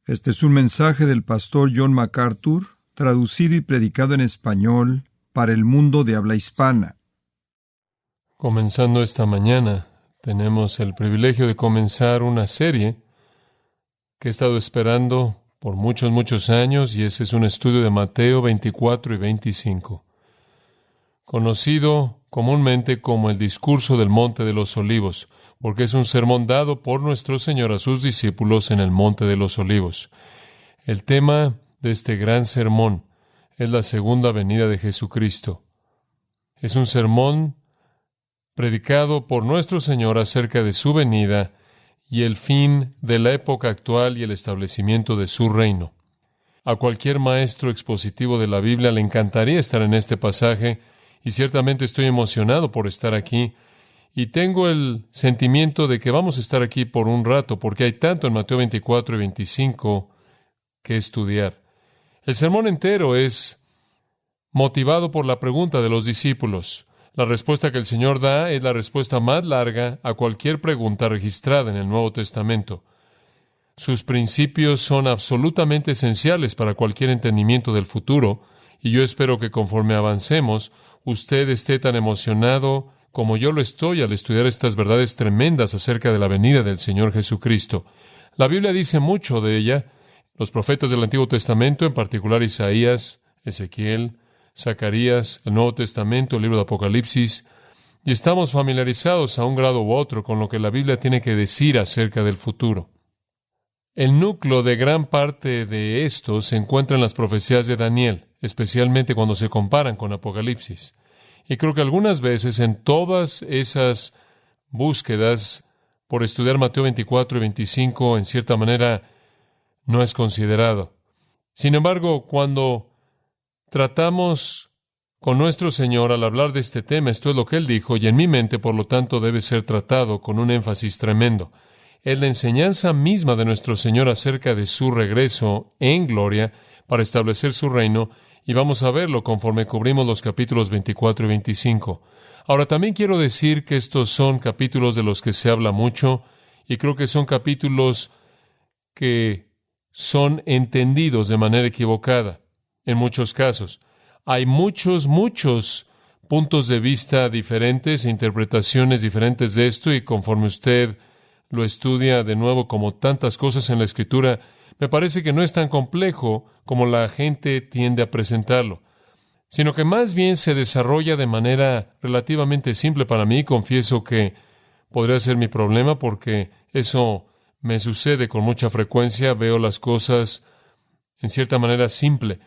Este es un mensaje del pastor John MacArthur, traducido y predicado en español para el mundo de habla hispana. Comenzando esta mañana, tenemos el privilegio de comenzar una serie que he estado esperando por muchos años, y ese es un estudio de Mateo 24 y 25, conocido comúnmente como el discurso del Monte de los Olivos, porque es un sermón dado por nuestro Señor a sus discípulos en el Monte de los Olivos. El tema de este gran sermón es la segunda venida de Jesucristo. Es un sermón predicado por nuestro Señor acerca de su venida y el fin de la época actual y el establecimiento de su reino. A cualquier maestro expositivo de la Biblia le encantaría estar en este pasaje, y ciertamente estoy emocionado por estar aquí, y tengo el sentimiento de que vamos a estar aquí por un rato, porque hay tanto en Mateo 24 y 25 que estudiar. El sermón entero es motivado por la pregunta de los discípulos. La respuesta que el Señor da es la respuesta más larga a cualquier pregunta registrada en el Nuevo Testamento. Sus principios son absolutamente esenciales para cualquier entendimiento del futuro, y yo espero que conforme avancemos, usted esté tan emocionado como yo lo estoy al estudiar estas verdades tremendas acerca de la venida del Señor Jesucristo. La Biblia dice mucho de ella. Los profetas del Antiguo Testamento, en particular Isaías, Ezequiel, Zacarías, el Nuevo Testamento, el libro de Apocalipsis, y estamos familiarizados a un grado u otro con lo que la Biblia tiene que decir acerca del futuro. El núcleo de gran parte de esto se encuentra en las profecías de Daniel, especialmente cuando se comparan con Apocalipsis. Y creo que algunas veces en todas esas búsquedas por estudiar Mateo 24 y 25, en cierta manera, no es considerado. Sin embargo, cuando tratamos con nuestro Señor al hablar de este tema, esto es lo que Él dijo, y en mi mente, por lo tanto, debe ser tratado con un énfasis tremendo. Es la enseñanza misma de nuestro Señor acerca de su regreso en gloria para establecer su reino, y vamos a verlo conforme cubrimos los capítulos 24 y 25. Ahora, también quiero decir que estos son capítulos de los que se habla mucho, y creo que son capítulos que son entendidos de manera equivocada en muchos casos. Hay muchos puntos de vista diferentes e interpretaciones diferentes de esto, y conforme usted lo estudia de nuevo, como tantas cosas en la Escritura, me parece que no es tan complejo como la gente tiende a presentarlo, sino que más bien se desarrolla de manera relativamente simple para mí. Confieso que podría ser mi problema, porque eso me sucede con mucha frecuencia. Veo las cosas en cierta manera simple,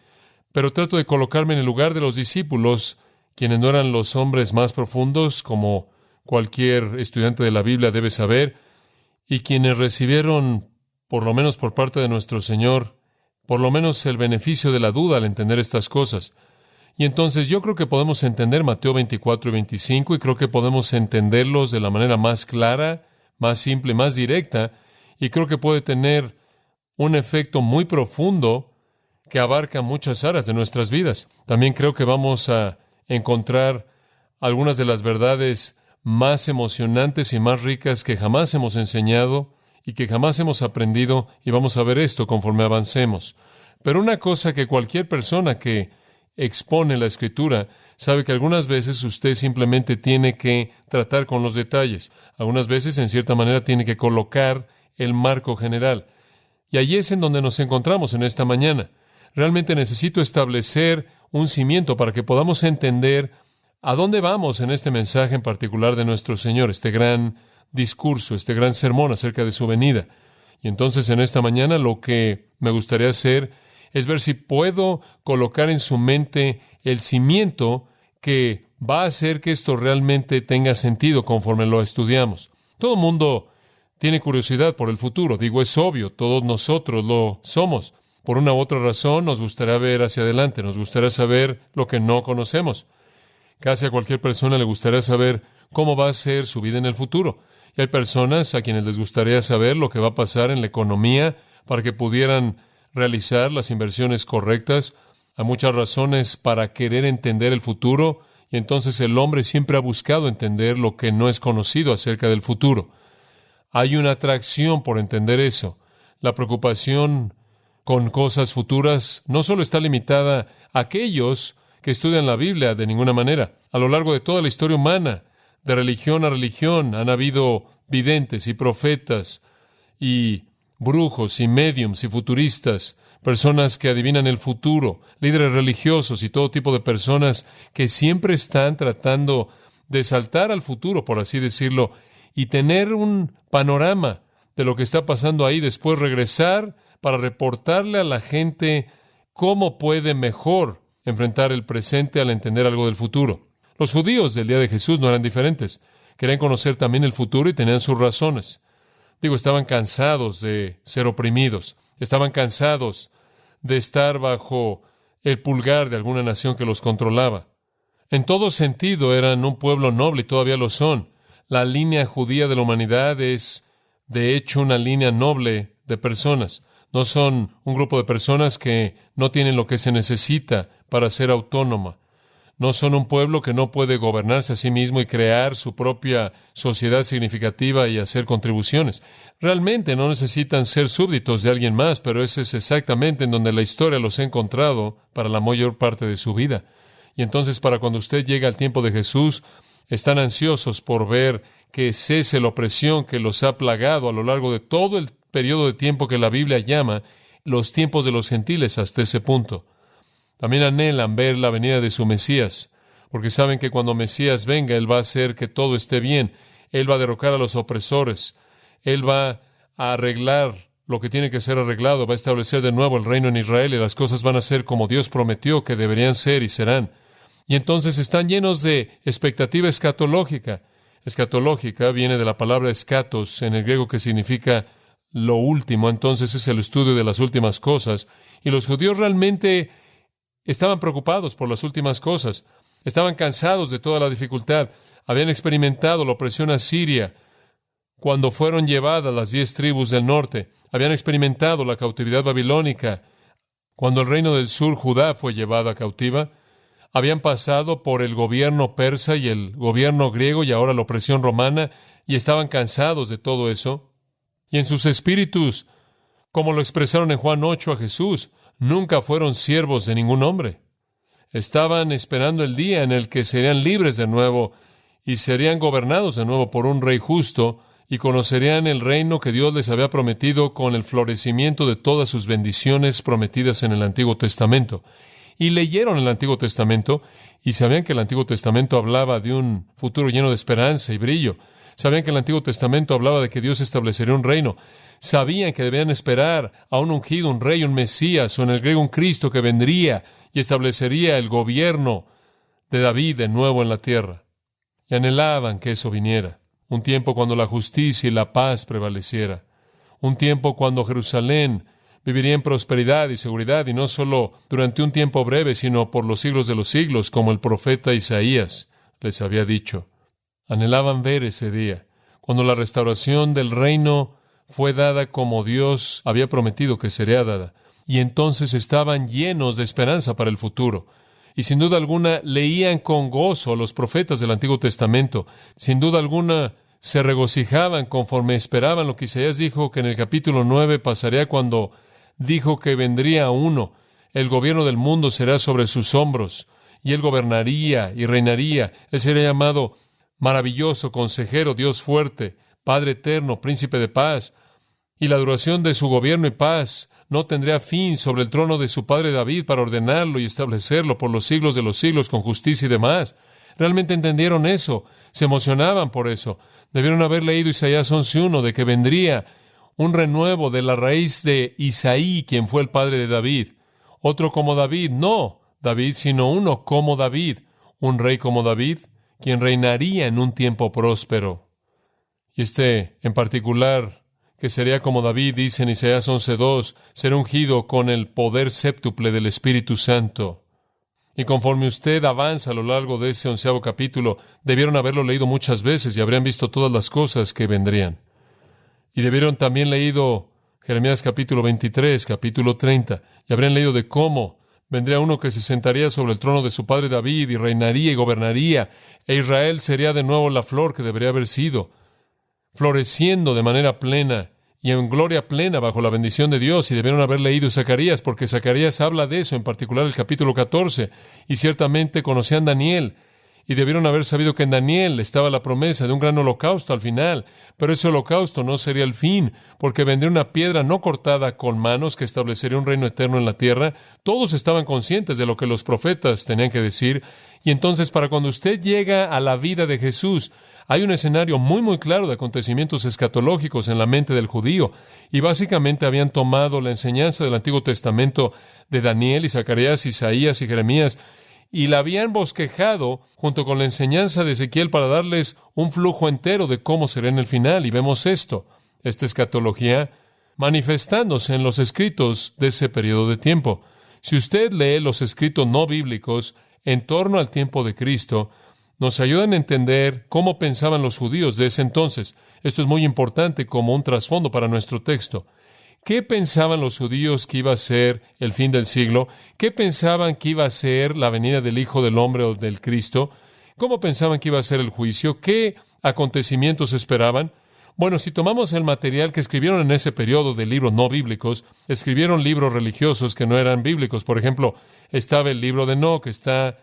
pero trato de colocarme en el lugar de los discípulos, quienes no eran los hombres más profundos, como cualquier estudiante de la Biblia debe saber, y quienes recibieron, por lo menos por parte de nuestro Señor, por lo menos el beneficio de la duda al entender estas cosas. Y entonces yo creo que podemos entender Mateo 24 y 25, y creo que podemos entenderlos de la manera más clara, más simple, más directa, y creo que puede tener un efecto muy profundo que abarca muchas áreas de nuestras vidas. También creo que vamos a encontrar algunas de las verdades más emocionantes y más ricas que jamás hemos enseñado y que jamás hemos aprendido, y vamos a ver esto conforme avancemos. Pero una cosa que cualquier persona que expone la Escritura sabe, que algunas veces usted simplemente tiene que tratar con los detalles. Algunas veces, en cierta manera, tiene que colocar el marco general. Y allí es en donde nos encontramos en esta mañana. Realmente necesito establecer un cimiento para que podamos entender a dónde vamos en este mensaje en particular de nuestro Señor, este gran discurso, este gran sermón acerca de su venida. Y entonces en esta mañana lo que me gustaría hacer es ver si puedo colocar en su mente el cimiento que va a hacer que esto realmente tenga sentido conforme lo estudiamos. Todo el mundo tiene curiosidad por el futuro. Digo, es obvio, todos nosotros lo somos. Por una u otra razón nos gustaría ver hacia adelante, nos gustaría saber lo que no conocemos. Casi a cualquier persona le gustaría saber cómo va a ser su vida en el futuro. Y hay personas a quienes les gustaría saber lo que va a pasar en la economía para que pudieran realizar las inversiones correctas. Hay muchas razones para querer entender el futuro, y entonces el hombre siempre ha buscado entender lo que no es conocido acerca del futuro. Hay una atracción por entender eso. La preocupación con cosas futuras no solo está limitada a aquellos que estudian la Biblia de ninguna manera. A lo largo de toda la historia humana, de religión a religión, han habido videntes y profetas y brujos y médiums y futuristas, personas que adivinan el futuro, líderes religiosos y todo tipo de personas que siempre están tratando de saltar al futuro, por así decirlo, y tener un panorama de lo que está pasando ahí, después regresar para reportarle a la gente cómo puede mejor enfrentar el presente al entender algo del futuro. Los judíos del día de Jesús no eran diferentes. Querían conocer también el futuro y tenían sus razones. Estaban cansados de ser oprimidos. Estaban cansados de estar bajo el pulgar de alguna nación que los controlaba. En todo sentido, eran un pueblo noble y todavía lo son. La línea judía de la humanidad es, de hecho, una línea noble de personas. No son un grupo de personas que no tienen lo que se necesita para ser autónoma. No son un pueblo que no puede gobernarse a sí mismo y crear su propia sociedad significativa y hacer contribuciones. Realmente no necesitan ser súbditos de alguien más, pero ese es exactamente en donde la historia los ha encontrado para la mayor parte de su vida. Y entonces, para cuando usted llega al tiempo de Jesús, están ansiosos por ver que cese la opresión que los ha plagado a lo largo de todo el periodo de tiempo que la Biblia llama los tiempos de los gentiles hasta ese punto. También anhelan ver la venida de su Mesías, porque saben que cuando Mesías venga, Él va a hacer que todo esté bien. Él va a derrocar a los opresores. Él va a arreglar lo que tiene que ser arreglado. Va a establecer de nuevo el reino en Israel y las cosas van a ser como Dios prometió que deberían ser y serán. Y entonces están llenos de expectativa escatológica. Escatológica viene de la palabra escatos en el griego, que significa lo último. Entonces es el estudio de las últimas cosas. Y los judíos realmente estaban preocupados por las últimas cosas. Estaban cansados de toda la dificultad. Habían experimentado la opresión asiria cuando fueron llevadas las 10 tribus del norte. Habían experimentado la cautividad babilónica cuando el reino del sur, Judá, fue llevada cautiva. Habían pasado por el gobierno persa y el gobierno griego y ahora la opresión romana, y estaban cansados de todo eso. Y en sus espíritus, como lo expresaron en Juan 8 a Jesús, nunca fueron siervos de ningún hombre. Estaban esperando el día en el que serían libres de nuevo y serían gobernados de nuevo por un rey justo y conocerían el reino que Dios les había prometido con el florecimiento de todas sus bendiciones prometidas en el Antiguo Testamento. Y leyeron el Antiguo Testamento y sabían que el Antiguo Testamento hablaba de un futuro lleno de esperanza y brillo. Sabían que el Antiguo Testamento hablaba de que Dios establecería un reino. Sabían que debían esperar a un ungido, un rey, un Mesías, o en el griego un Cristo que vendría y establecería el gobierno de David de nuevo en la tierra. Y anhelaban que eso viniera. Un tiempo cuando la justicia y la paz prevaleciera. Un tiempo cuando Jerusalén viviría en prosperidad y seguridad, y no solo durante un tiempo breve, sino por los siglos de los siglos, como el profeta Isaías les había dicho. Anhelaban ver ese día, cuando la restauración del reino fue dada como Dios había prometido que sería dada. Y entonces estaban llenos de esperanza para el futuro. Y sin duda alguna leían con gozo a los profetas del Antiguo Testamento. Sin duda alguna se regocijaban conforme esperaban lo que Isaías dijo que en el capítulo 9 pasaría cuando dijo que vendría uno. El gobierno del mundo será sobre sus hombros. Y él gobernaría y reinaría. Él sería llamado Maravilloso, Consejero, Dios fuerte, Padre eterno, Príncipe de paz. Y la duración de su gobierno y paz no tendría fin sobre el trono de su padre David para ordenarlo y establecerlo por los siglos de los siglos con justicia y demás. Realmente entendieron eso, se emocionaban por eso. Debieron haber leído Isaías 11:1 de que vendría un renuevo de la raíz de Isaí, quien fue el padre de David. Otro como David, no David, sino uno como David, un rey como David, quien reinaría en un tiempo próspero. Y en particular, que sería como David, dice en Isaías 11:2, será ungido con el poder séptuple del Espíritu Santo. Y conforme usted avanza a lo largo de ese 11º capítulo, debieron haberlo leído muchas veces y habrían visto todas las cosas que vendrían. Y debieron también leído Jeremías capítulo 23, capítulo 30, y habrían leído de cómo vendría uno que se sentaría sobre el trono de su padre David y reinaría y gobernaría, e Israel sería de nuevo la flor que debería haber sido, floreciendo de manera plena y en gloria plena bajo la bendición de Dios, y debieron haber leído Zacarías, porque Zacarías habla de eso, en particular el capítulo 14, y ciertamente conocían Daniel, y debieron haber sabido que en Daniel estaba la promesa de un gran holocausto al final, pero ese holocausto no sería el fin, porque vendría una piedra no cortada con manos que establecería un reino eterno en la tierra. Todos estaban conscientes de lo que los profetas tenían que decir, y entonces para cuando usted llega a la vida de Jesús, hay un escenario muy claro de acontecimientos escatológicos en la mente del judío, y básicamente habían tomado la enseñanza del Antiguo Testamento de Daniel y Zacarías, Isaías y Jeremías, y la habían bosquejado junto con la enseñanza de Ezequiel para darles un flujo entero de cómo será en el final. Y vemos esta escatología manifestándose en los escritos de ese periodo de tiempo. Si usted lee los escritos no bíblicos en torno al tiempo de Cristo, nos ayudan a entender cómo pensaban los judíos de ese entonces. Esto es muy importante como un trasfondo para nuestro texto. ¿Qué pensaban los judíos que iba a ser el fin del siglo? ¿Qué pensaban que iba a ser la venida del Hijo del Hombre o del Cristo? ¿Cómo pensaban que iba a ser el juicio? ¿Qué acontecimientos esperaban? Bueno, si tomamos el material que escribieron en ese periodo de libros no bíblicos, escribieron libros religiosos que no eran bíblicos. Por ejemplo, estaba el libro de Enoc, está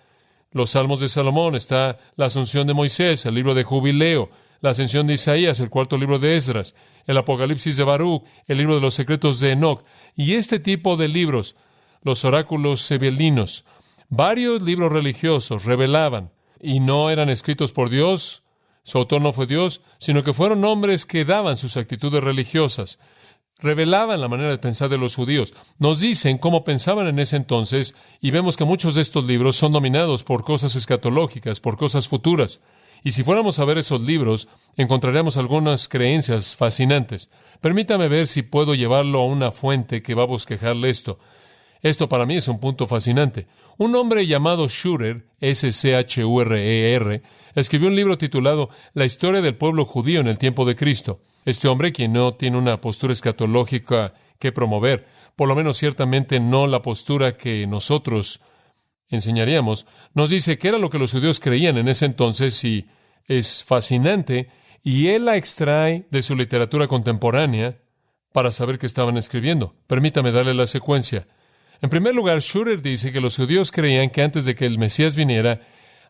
los Salmos de Salomón, está la Asunción de Moisés, el libro de Jubileo, la Ascensión de Isaías, el cuarto libro de Esdras, el Apocalipsis de Baruch, el libro de los secretos de Enoc, y este tipo de libros, los oráculos sebelinos, varios libros religiosos revelaban, y no eran escritos por Dios, su autor no fue Dios, sino que fueron hombres que daban sus actitudes religiosas, revelaban la manera de pensar de los judíos, nos dicen cómo pensaban en ese entonces, y vemos que muchos de estos libros son dominados por cosas escatológicas, por cosas futuras. Y si fuéramos a ver esos libros, encontraríamos algunas creencias fascinantes. Permítame ver si puedo llevarlo a una fuente que va a bosquejarle esto. Esto para mí es un punto fascinante. Un hombre llamado Schurer, S-C-H-U-R-E-R, escribió un libro titulado La historia del pueblo judío en el tiempo de Cristo. Este hombre, quien no tiene una postura escatológica que promover, por lo menos ciertamente no la postura que nosotros enseñaríamos, nos dice que era lo que los judíos creían en ese entonces y es fascinante, y él la extrae de su literatura contemporánea para saber qué estaban escribiendo. Permítame darle la secuencia. En primer lugar, Schurer dice que los judíos creían que antes de que el Mesías viniera,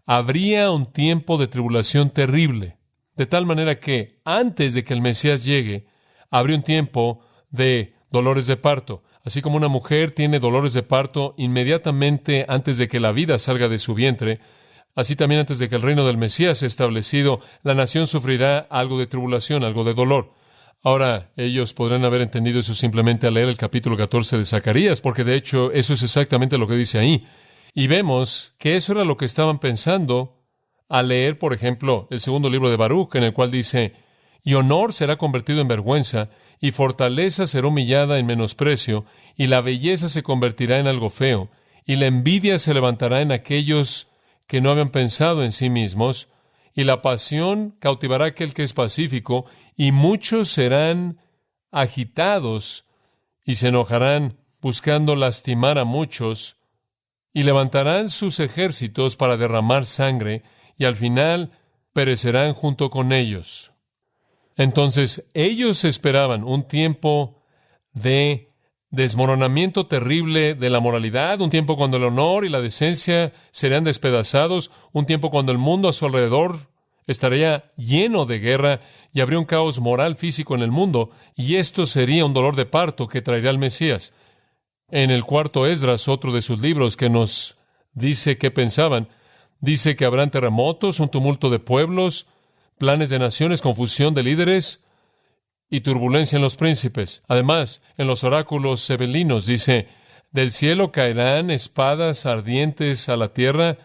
habría un tiempo de tribulación terrible, de tal manera que antes de que el Mesías llegue, habría un tiempo de dolores de parto. Así como una mujer tiene dolores de parto inmediatamente antes de que la vida salga de su vientre, así también antes de que el reino del Mesías sea establecido, la nación sufrirá algo de tribulación, algo de dolor. Ahora, ellos podrán haber entendido eso simplemente al leer el capítulo 14 de Zacarías, porque de hecho eso es exactamente lo que dice ahí. Y vemos que eso era lo que estaban pensando al leer, por ejemplo, el segundo libro de Baruch, en el cual dice, y honor será convertido en vergüenza, y fortaleza será humillada en menosprecio, y la belleza se convertirá en algo feo, y la envidia se levantará en aquellos que no habían pensado en sí mismos, y la pasión cautivará a aquel que es pacífico, y muchos serán agitados y se enojarán buscando lastimar a muchos, y levantarán sus ejércitos para derramar sangre, y al final perecerán junto con ellos. Entonces, ellos esperaban un tiempo de desmoronamiento terrible de la moralidad, un tiempo cuando el honor y la decencia serían despedazados, un tiempo cuando el mundo a su alrededor estaría lleno de guerra y habría un caos moral físico en el mundo, y esto sería un dolor de parto que traería al Mesías. En el cuarto Esdras, otro de sus libros que nos dice qué pensaban, dice que habrán terremotos, un tumulto de pueblos, planes de naciones, confusión de líderes y turbulencia en los príncipes. Además, en los oráculos sebelinos dice, del cielo caerán espadas ardientes a la tierra,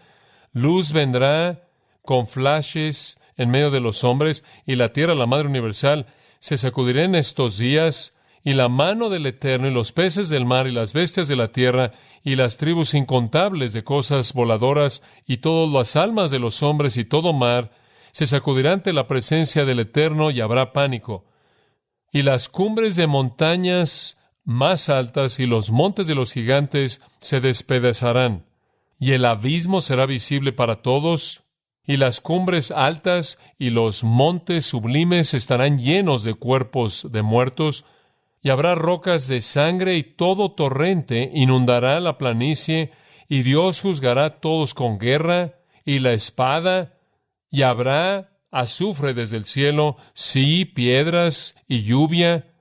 luz vendrá con flashes en medio de los hombres, y la tierra, la madre universal, se sacudirá en estos días, y la mano del Eterno, y los peces del mar, y las bestias de la tierra, y las tribus incontables de cosas voladoras, y todas las almas de los hombres, y todo mar, se sacudirá ante la presencia del Eterno, y habrá pánico. Y las cumbres de montañas más altas y los montes de los gigantes se despedazarán, y el abismo será visible para todos, y las cumbres altas y los montes sublimes estarán llenos de cuerpos de muertos, y habrá rocas de sangre y todo torrente inundará la planicie, y Dios juzgará a todos con guerra y la espada, y habrá azufre desde el cielo, sí, piedras y lluvia,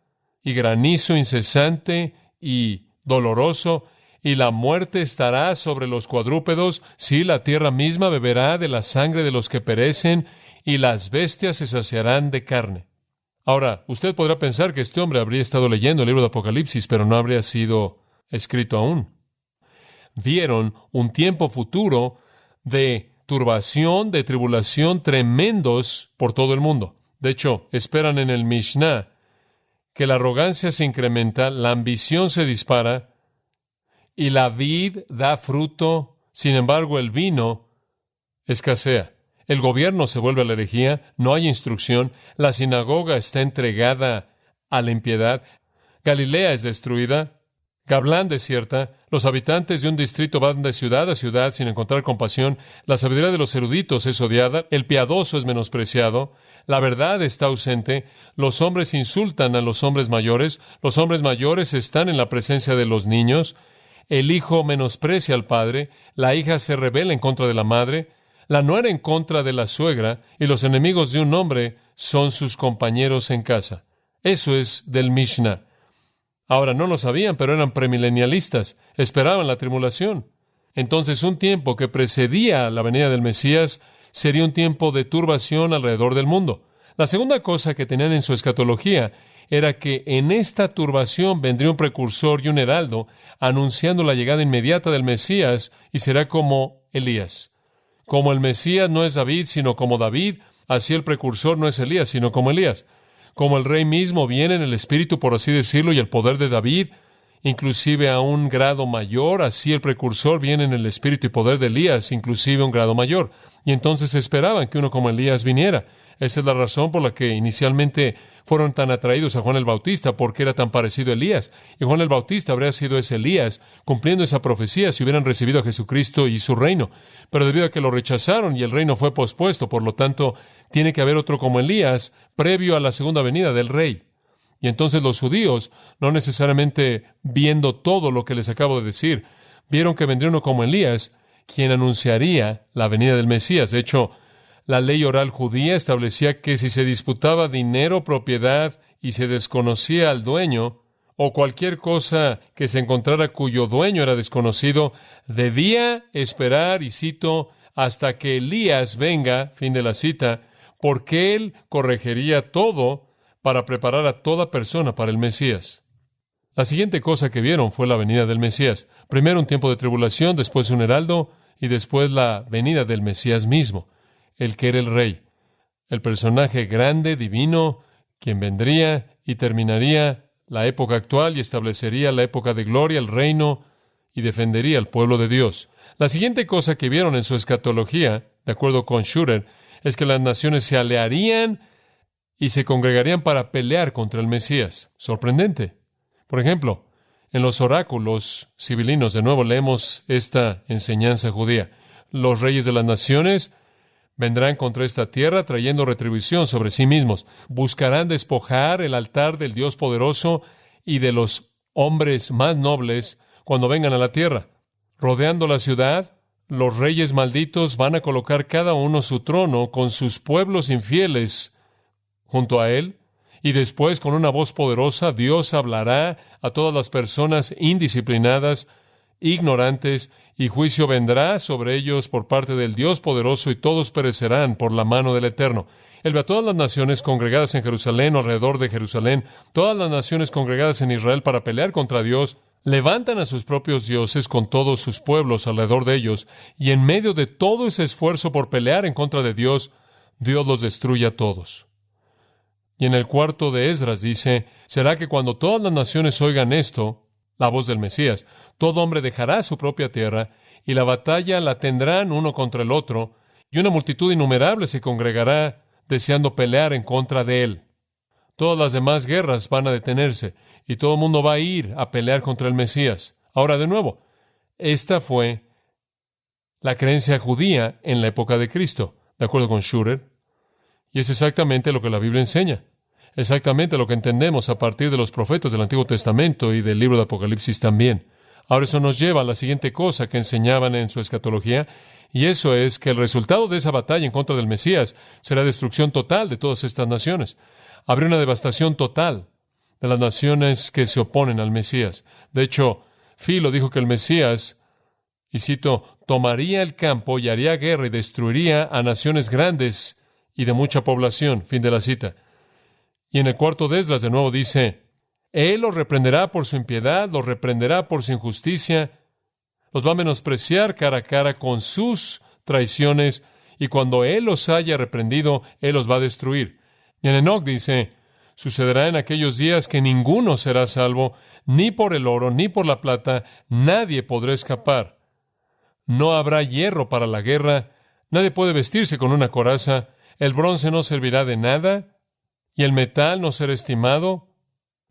y granizo incesante y doloroso, y la muerte estará sobre los cuadrúpedos, sí, la tierra misma beberá de la sangre de los que perecen, y las bestias se saciarán de carne. Ahora, usted podrá pensar que este hombre habría estado leyendo el libro de Apocalipsis, pero no habría sido escrito aún. Vieron un tiempo futuro de turbación, de tribulación tremendos por todo el mundo. De hecho, esperan en el Mishnah que la arrogancia se incrementa, la ambición se dispara y la vid da fruto. Sin embargo, el vino escasea. El gobierno se vuelve a la herejía, no hay instrucción, la sinagoga está entregada a la impiedad, Galilea es destruida, Gablán desierta, los habitantes de un distrito van de ciudad a ciudad sin encontrar compasión, la sabiduría de los eruditos es odiada, el piadoso es menospreciado, la verdad está ausente, los hombres insultan a los hombres mayores están en la presencia de los niños, el hijo menosprecia al padre, la hija se rebela en contra de la madre, la nuera en contra de la suegra, y los enemigos de un hombre son sus compañeros en casa. Eso es del Mishnah. Ahora, no lo sabían, pero eran premilenialistas, esperaban la tribulación. Entonces, un tiempo que precedía la venida del Mesías sería un tiempo de turbación alrededor del mundo. La segunda cosa que tenían en su escatología era que en esta turbación vendría un precursor y un heraldo anunciando la llegada inmediata del Mesías, y será como Elías. Como el Mesías no es David, sino como David, así el precursor no es Elías, sino como Elías. Como el rey mismo viene en el espíritu, por así decirlo, y el poder de David, inclusive a un grado mayor, así el precursor viene en el espíritu y poder de Elías, inclusive a un grado mayor. Y entonces esperaban que uno como Elías viniera. Esa es la razón por la que inicialmente fueron tan atraídos a Juan el Bautista, porque era tan parecido a Elías. Y Juan el Bautista habría sido ese Elías, cumpliendo esa profecía si hubieran recibido a Jesucristo y su reino. Pero debido a que lo rechazaron y el reino fue pospuesto, por lo tanto, tiene que haber otro como Elías previo a la segunda venida del rey. Y entonces los judíos, no necesariamente viendo todo lo que les acabo de decir, vieron que vendría uno como Elías, quien anunciaría la venida del Mesías. De hecho, la ley oral judía establecía que si se disputaba dinero o propiedad y se desconocía al dueño, o cualquier cosa que se encontrara cuyo dueño era desconocido, debía esperar, y cito, hasta que Elías venga, fin de la cita, porque él corregiría todo para preparar a toda persona para el Mesías. La siguiente cosa que vieron fue la venida del Mesías. Primero un tiempo de tribulación, después un heraldo, y después la venida del Mesías mismo, el que era el rey, el personaje grande, divino, quien vendría y terminaría la época actual y establecería la época de gloria, el reino, y defendería al pueblo de Dios. La siguiente cosa que vieron en su escatología, de acuerdo con Schurer, es que las naciones se aliarían y se congregarían para pelear contra el Mesías. Sorprendente. Por ejemplo, en los oráculos sibilinos, de nuevo leemos esta enseñanza judía. Los reyes de las naciones vendrán contra esta tierra trayendo retribución sobre sí mismos. Buscarán despojar el altar del Dios poderoso y de los hombres más nobles cuando vengan a la tierra. Rodeando la ciudad, los reyes malditos van a colocar cada uno su trono con sus pueblos infieles junto a él, y después con una voz poderosa Dios hablará a todas las personas indisciplinadas, ignorantes, y juicio vendrá sobre ellos por parte del Dios poderoso, y todos perecerán por la mano del Eterno. Él ve a todas las naciones congregadas en Jerusalén o alrededor de Jerusalén, todas las naciones congregadas en Israel para pelear contra Dios, levantan a sus propios dioses con todos sus pueblos alrededor de ellos, y en medio de todo ese esfuerzo por pelear en contra de Dios, Dios los destruye a todos. Y en el cuarto de Esdras dice, será que cuando todas las naciones oigan esto, la voz del Mesías, todo hombre dejará su propia tierra, y la batalla la tendrán uno contra el otro, y una multitud innumerable se congregará deseando pelear en contra de él. Todas las demás guerras van a detenerse, y todo el mundo va a ir a pelear contra el Mesías. Ahora, de nuevo, esta fue la creencia judía en la época de Cristo, de acuerdo con Schurer, y es exactamente lo que la Biblia enseña. exactamente lo que entendemos a partir de los profetas del Antiguo Testamento y del libro de Apocalipsis también. Ahora eso nos lleva a la siguiente cosa que enseñaban en su escatología, y eso es que el resultado de esa batalla en contra del Mesías será destrucción total de todas estas naciones. Habrá una devastación total de las naciones que se oponen al Mesías. De hecho, Filo dijo que el Mesías, y cito, tomaría el campo y haría guerra y destruiría a naciones grandes y de mucha población. Fin de la cita. Y en el cuarto de Esdras de nuevo dice, Él los reprenderá por su impiedad, los reprenderá por su injusticia, los va a menospreciar cara a cara con sus traiciones, y cuando Él los haya reprendido, Él los va a destruir. Y en Enoc dice, sucederá en aquellos días que ninguno será salvo, ni por el oro, ni por la plata, nadie podrá escapar. No habrá hierro para la guerra, nadie puede vestirse con una coraza, el bronce no servirá de nada, y el metal no será estimado,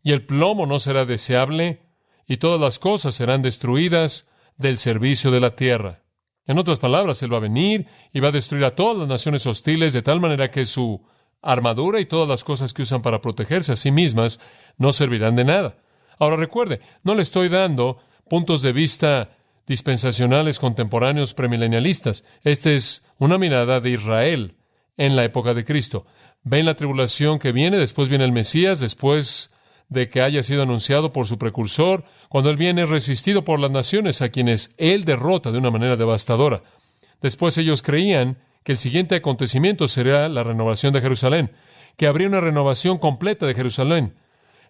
y el plomo no será deseable, y todas las cosas serán destruidas del servicio de la tierra. En otras palabras, Él va a venir y va a destruir a todas las naciones hostiles de tal manera que su armadura y todas las cosas que usan para protegerse a sí mismas no servirán de nada. Ahora recuerde, no le estoy dando puntos de vista dispensacionales contemporáneos premilenialistas. Esta es una mirada de Israel en la época de Cristo. Ven la tribulación que viene, después viene el Mesías, después de que haya sido anunciado por su precursor, cuando Él viene resistido por las naciones a quienes Él derrota de una manera devastadora. Después ellos creían que el siguiente acontecimiento sería la renovación de Jerusalén, que habría una renovación completa de Jerusalén.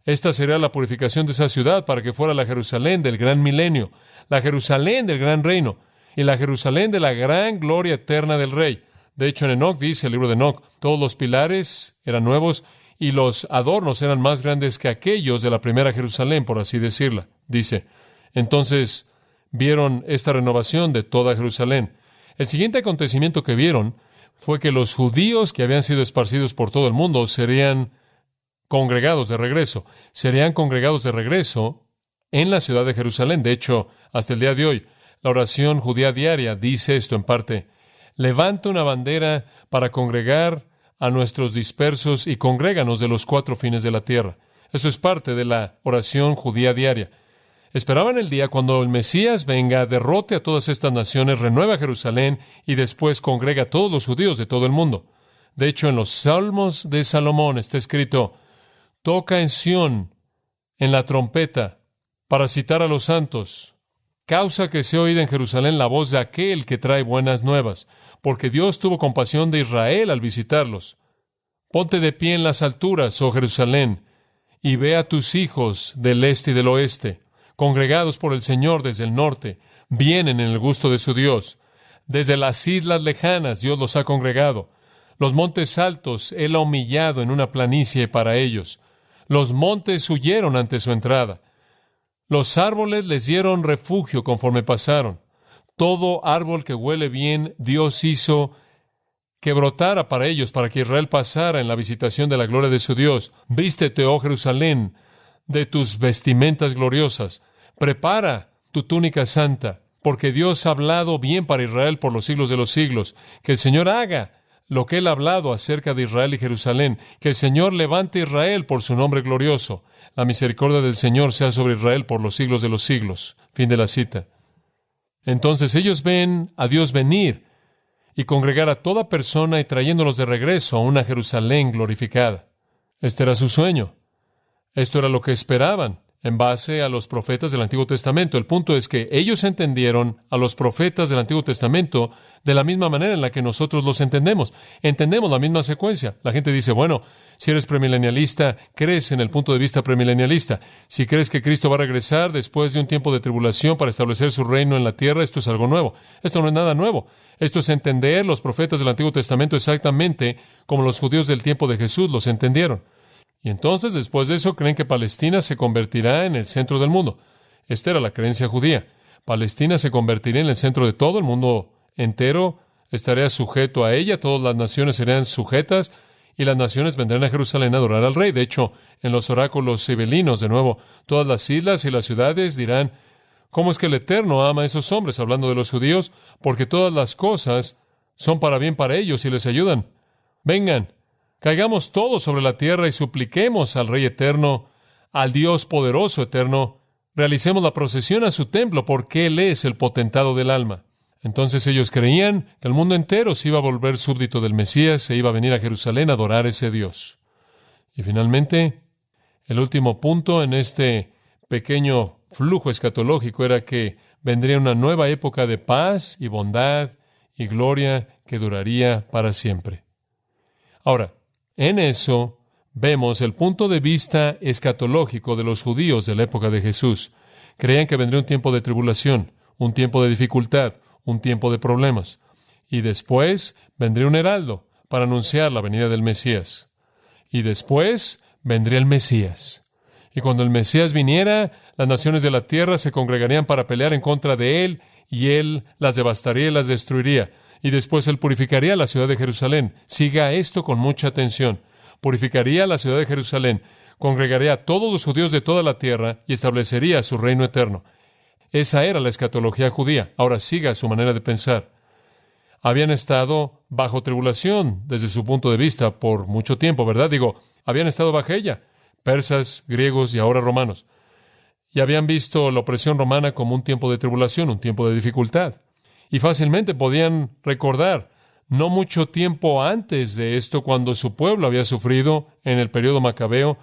Esta sería la purificación de esa ciudad para que fuera la Jerusalén del gran milenio, la Jerusalén del gran reino y la Jerusalén de la gran gloria eterna del Rey. De hecho, en Enoc dice el libro de Enoc, todos los pilares eran nuevos y los adornos eran más grandes que aquellos de la primera Jerusalén, por así decirla. Dice, entonces vieron esta renovación de toda Jerusalén. El siguiente acontecimiento que vieron fue que los judíos que habían sido esparcidos por todo el mundo serían congregados de regreso. Serían congregados de regreso en la ciudad de Jerusalén. De hecho, hasta el día de hoy, la oración judía diaria dice esto en parte, levanta una bandera para congregar a nuestros dispersos y congréganos de los cuatro fines de la tierra. Eso es parte de la oración judía diaria. Esperaban el día cuando el Mesías venga, derrote a todas estas naciones, renueva Jerusalén y después congrega a todos los judíos de todo el mundo. De hecho, en los Salmos de Salomón está escrito, toca en Sión, en la trompeta, para citar a los santos. Causa que se oída en Jerusalén la voz de aquel que trae buenas nuevas, porque Dios tuvo compasión de Israel al visitarlos. Ponte de pie en las alturas, oh Jerusalén, y ve a tus hijos del este y del oeste, congregados por el Señor desde el norte, vienen en el gusto de su Dios. Desde las islas lejanas Dios los ha congregado. Los montes altos Él ha humillado en una planicie para ellos. Los montes huyeron ante su entrada. Los árboles les dieron refugio conforme pasaron. Todo árbol que huele bien, Dios hizo que brotara para ellos, para que Israel pasara en la visitación de la gloria de su Dios. Vístete, oh Jerusalén, de tus vestimentas gloriosas. Prepara tu túnica santa, porque Dios ha hablado bien para Israel por los siglos de los siglos. Que el Señor haga lo que Él ha hablado acerca de Israel y Jerusalén. Que el Señor levante a Israel por su nombre glorioso. La misericordia del Señor sea sobre Israel por los siglos de los siglos. Fin de la cita. Entonces ellos ven a Dios venir y congregar a toda persona y trayéndolos de regreso a una Jerusalén glorificada. Este era su sueño. Esto era lo que esperaban en base a los profetas del Antiguo Testamento. El punto es que ellos entendieron a los profetas del Antiguo Testamento de la misma manera en la que nosotros los entendemos. Entendemos la misma secuencia. La gente dice, bueno, si eres premilenialista, crees en el punto de vista premilenialista. Si crees que Cristo va a regresar después de un tiempo de tribulación para establecer su reino en la tierra, esto es algo nuevo. Esto no es nada nuevo. Esto es entender los profetas del Antiguo Testamento exactamente como los judíos del tiempo de Jesús los entendieron. Y entonces, después de eso, creen que Palestina se convertirá en el centro del mundo. Esta era la creencia judía. Palestina se convertiría en el centro de todo el mundo entero, estaría sujeto a ella, todas las naciones serían sujetas, y las naciones vendrán a Jerusalén a adorar al rey. De hecho, en los oráculos sibelinos, de nuevo, todas las islas y las ciudades dirán, ¿cómo es que el Eterno ama a esos hombres? Hablando de los judíos, porque todas las cosas son para bien para ellos y les ayudan. Vengan, Caigamos todos sobre la tierra y supliquemos al Rey eterno, al Dios poderoso eterno. Realicemos la procesión a su templo, porque Él es el potentado del alma. Entonces ellos creían que el mundo entero se iba a volver súbdito del Mesías, se iba a venir a Jerusalén a adorar a ese Dios. Y finalmente, el último punto en este pequeño flujo escatológico era que vendría una nueva época de paz y bondad y gloria que duraría para siempre. Ahora, en eso vemos el punto de vista escatológico de los judíos de la época de Jesús. Creían que vendría un tiempo de tribulación, un tiempo de dificultad, un tiempo de problemas. Y después vendría un heraldo para anunciar la venida del Mesías. Y después vendría el Mesías. Y cuando el Mesías viniera, las naciones de la tierra se congregarían para pelear en contra de Él, y Él las devastaría y las destruiría. Y después Él purificaría la ciudad de Jerusalén. Siga esto con mucha atención. Purificaría la ciudad de Jerusalén, congregaría a todos los judíos de toda la tierra y establecería su reino eterno. Esa era la escatología judía. Ahora siga su manera de pensar. Habían estado bajo tribulación desde su punto de vista por mucho tiempo, ¿verdad? Habían estado bajo ella. Persas, griegos y ahora romanos. Y habían visto la opresión romana como un tiempo de tribulación, un tiempo de dificultad. Y fácilmente podían recordar, no mucho tiempo antes de esto, cuando su pueblo había sufrido en el período macabeo,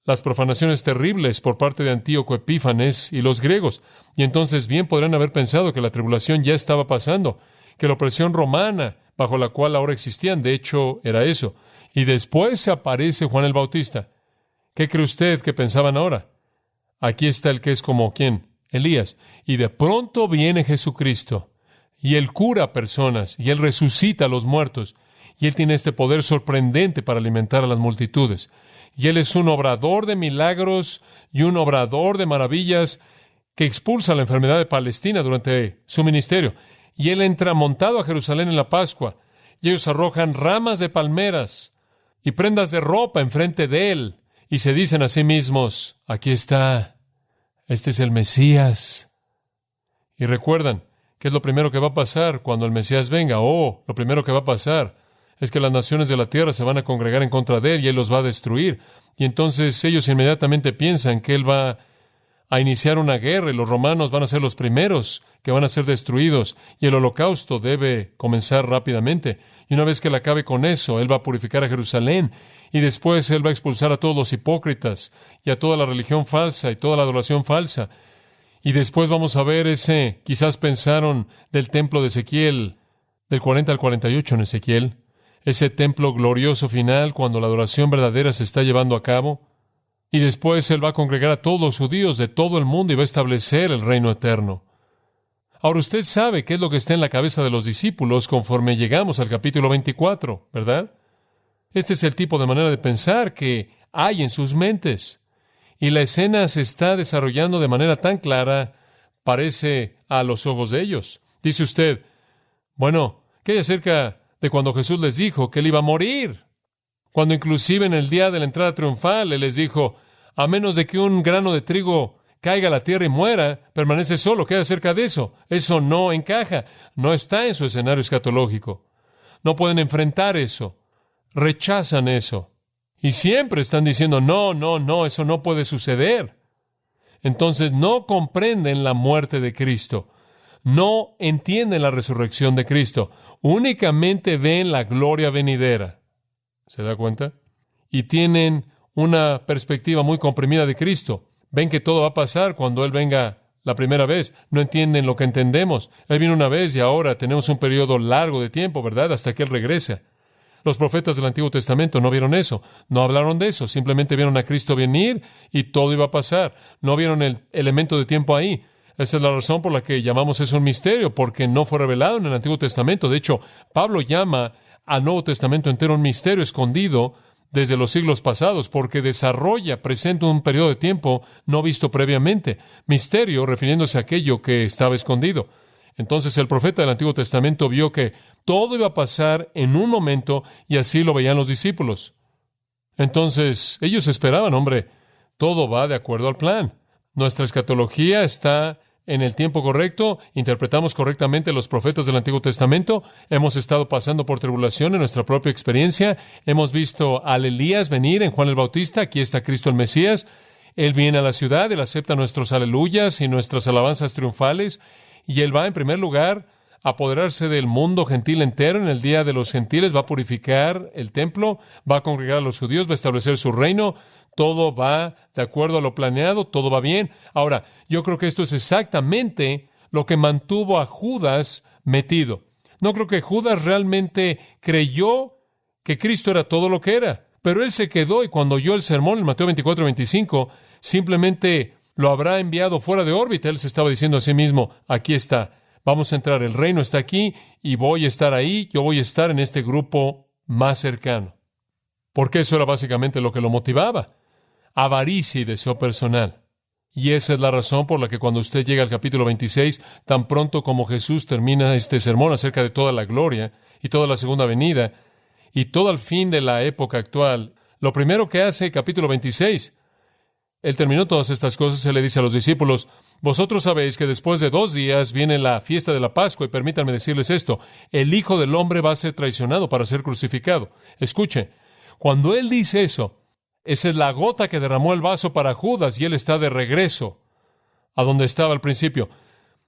las profanaciones terribles por parte de Antíoco Epífanes y los griegos. Y entonces bien podrían haber pensado que la tribulación ya estaba pasando, que la opresión romana bajo la cual ahora existían, de hecho, era eso. Y después aparece Juan el Bautista. ¿Qué cree usted que pensaban ahora? Aquí está el que es como, ¿quién? Elías. Y de pronto viene Jesucristo. Y Él cura a personas, y Él resucita a los muertos, y Él tiene este poder sorprendente para alimentar a las multitudes. Y Él es un obrador de milagros y un obrador de maravillas que expulsa la enfermedad de Palestina durante su ministerio. Y Él entra montado a Jerusalén en la Pascua, y ellos arrojan ramas de palmeras y prendas de ropa enfrente de Él, y se dicen a sí mismos, aquí está, este es el Mesías. Y recuerdan, ¿qué es lo primero que va a pasar cuando el Mesías venga? Lo primero que va a pasar es que las naciones de la tierra se van a congregar en contra de Él y Él los va a destruir. Y entonces ellos inmediatamente piensan que Él va a iniciar una guerra y los romanos van a ser los primeros que van a ser destruidos y el holocausto debe comenzar rápidamente. Y una vez que Él acabe con eso, Él va a purificar a Jerusalén y después Él va a expulsar a todos los hipócritas y a toda la religión falsa y toda la adoración falsa. Y después vamos a ver quizás pensaron del templo de Ezequiel, del 40 al 48 en Ezequiel, ese templo glorioso final cuando la adoración verdadera se está llevando a cabo. Y después Él va a congregar a todos los judíos de todo el mundo y va a establecer el reino eterno. Ahora usted sabe qué es lo que está en la cabeza de los discípulos conforme llegamos al capítulo 24, ¿verdad? Este es el tipo de manera de pensar que hay en sus mentes. Y la escena se está desarrollando de manera tan clara, parece a los ojos de ellos. Dice usted, bueno, ¿qué hay acerca de cuando Jesús les dijo que Él iba a morir? Cuando inclusive en el día de la entrada triunfal, Él les dijo, a menos de que un grano de trigo caiga a la tierra y muera, permanece solo. ¿Qué hay acerca de eso? Eso no encaja, no está en su escenario escatológico. No pueden enfrentar eso, rechazan eso. Y siempre están diciendo, no, eso no puede suceder. Entonces no comprenden la muerte de Cristo. No entienden la resurrección de Cristo. Únicamente ven la gloria venidera. ¿Se da cuenta? Y tienen una perspectiva muy comprimida de Cristo. Ven que todo va a pasar cuando Él venga la primera vez. No entienden lo que entendemos. Él vino una vez y ahora tenemos un periodo largo de tiempo, ¿verdad? Hasta que Él regrese. Los profetas del Antiguo Testamento no vieron eso, no hablaron de eso, simplemente vieron a Cristo venir y todo iba a pasar. No vieron el elemento de tiempo ahí. Esa es la razón por la que llamamos eso un misterio, porque no fue revelado en el Antiguo Testamento. De hecho, Pablo llama al Nuevo Testamento entero un misterio escondido desde los siglos pasados, porque presenta un periodo de tiempo no visto previamente. Misterio refiriéndose a aquello que estaba escondido. Entonces el profeta del Antiguo Testamento vio que todo iba a pasar en un momento y así lo veían los discípulos. Entonces ellos esperaban, todo va de acuerdo al plan. Nuestra escatología está en el tiempo correcto, interpretamos correctamente los profetas del Antiguo Testamento, hemos estado pasando por tribulación en nuestra propia experiencia, hemos visto al Elías venir en Juan el Bautista, aquí está Cristo el Mesías, Él viene a la ciudad, Él acepta nuestros aleluyas y nuestras alabanzas triunfales, y Él va en primer lugar a apoderarse del mundo gentil entero en el día de los gentiles, va a purificar el templo, va a congregar a los judíos, va a establecer su reino. Todo va de acuerdo a lo planeado, todo va bien. Ahora, yo creo que esto es exactamente lo que mantuvo a Judas metido. No creo que Judas realmente creyó que Cristo era todo lo que era, pero él se quedó y cuando oyó el sermón en Mateo 24:25, simplemente lo habrá enviado fuera de órbita. Él se estaba diciendo a sí mismo, aquí está, vamos a entrar, el reino está aquí y voy a estar ahí, yo voy a estar en este grupo más cercano. Porque eso era básicamente lo que lo motivaba. Avaricia y deseo personal. Y esa es la razón por la que cuando usted llega al capítulo 26, tan pronto como Jesús termina este sermón acerca de toda la gloria y toda la segunda venida y todo el fin de la época actual, lo primero que hace, capítulo 26, Él terminó todas estas cosas, Él le dice a los discípulos, vosotros sabéis que después de 2 días viene la fiesta de la Pascua, y permítanme decirles esto, el Hijo del Hombre va a ser traicionado para ser crucificado. Escuche, cuando Él dice eso, esa es la gota que derramó el vaso para Judas y él está de regreso a donde estaba al principio.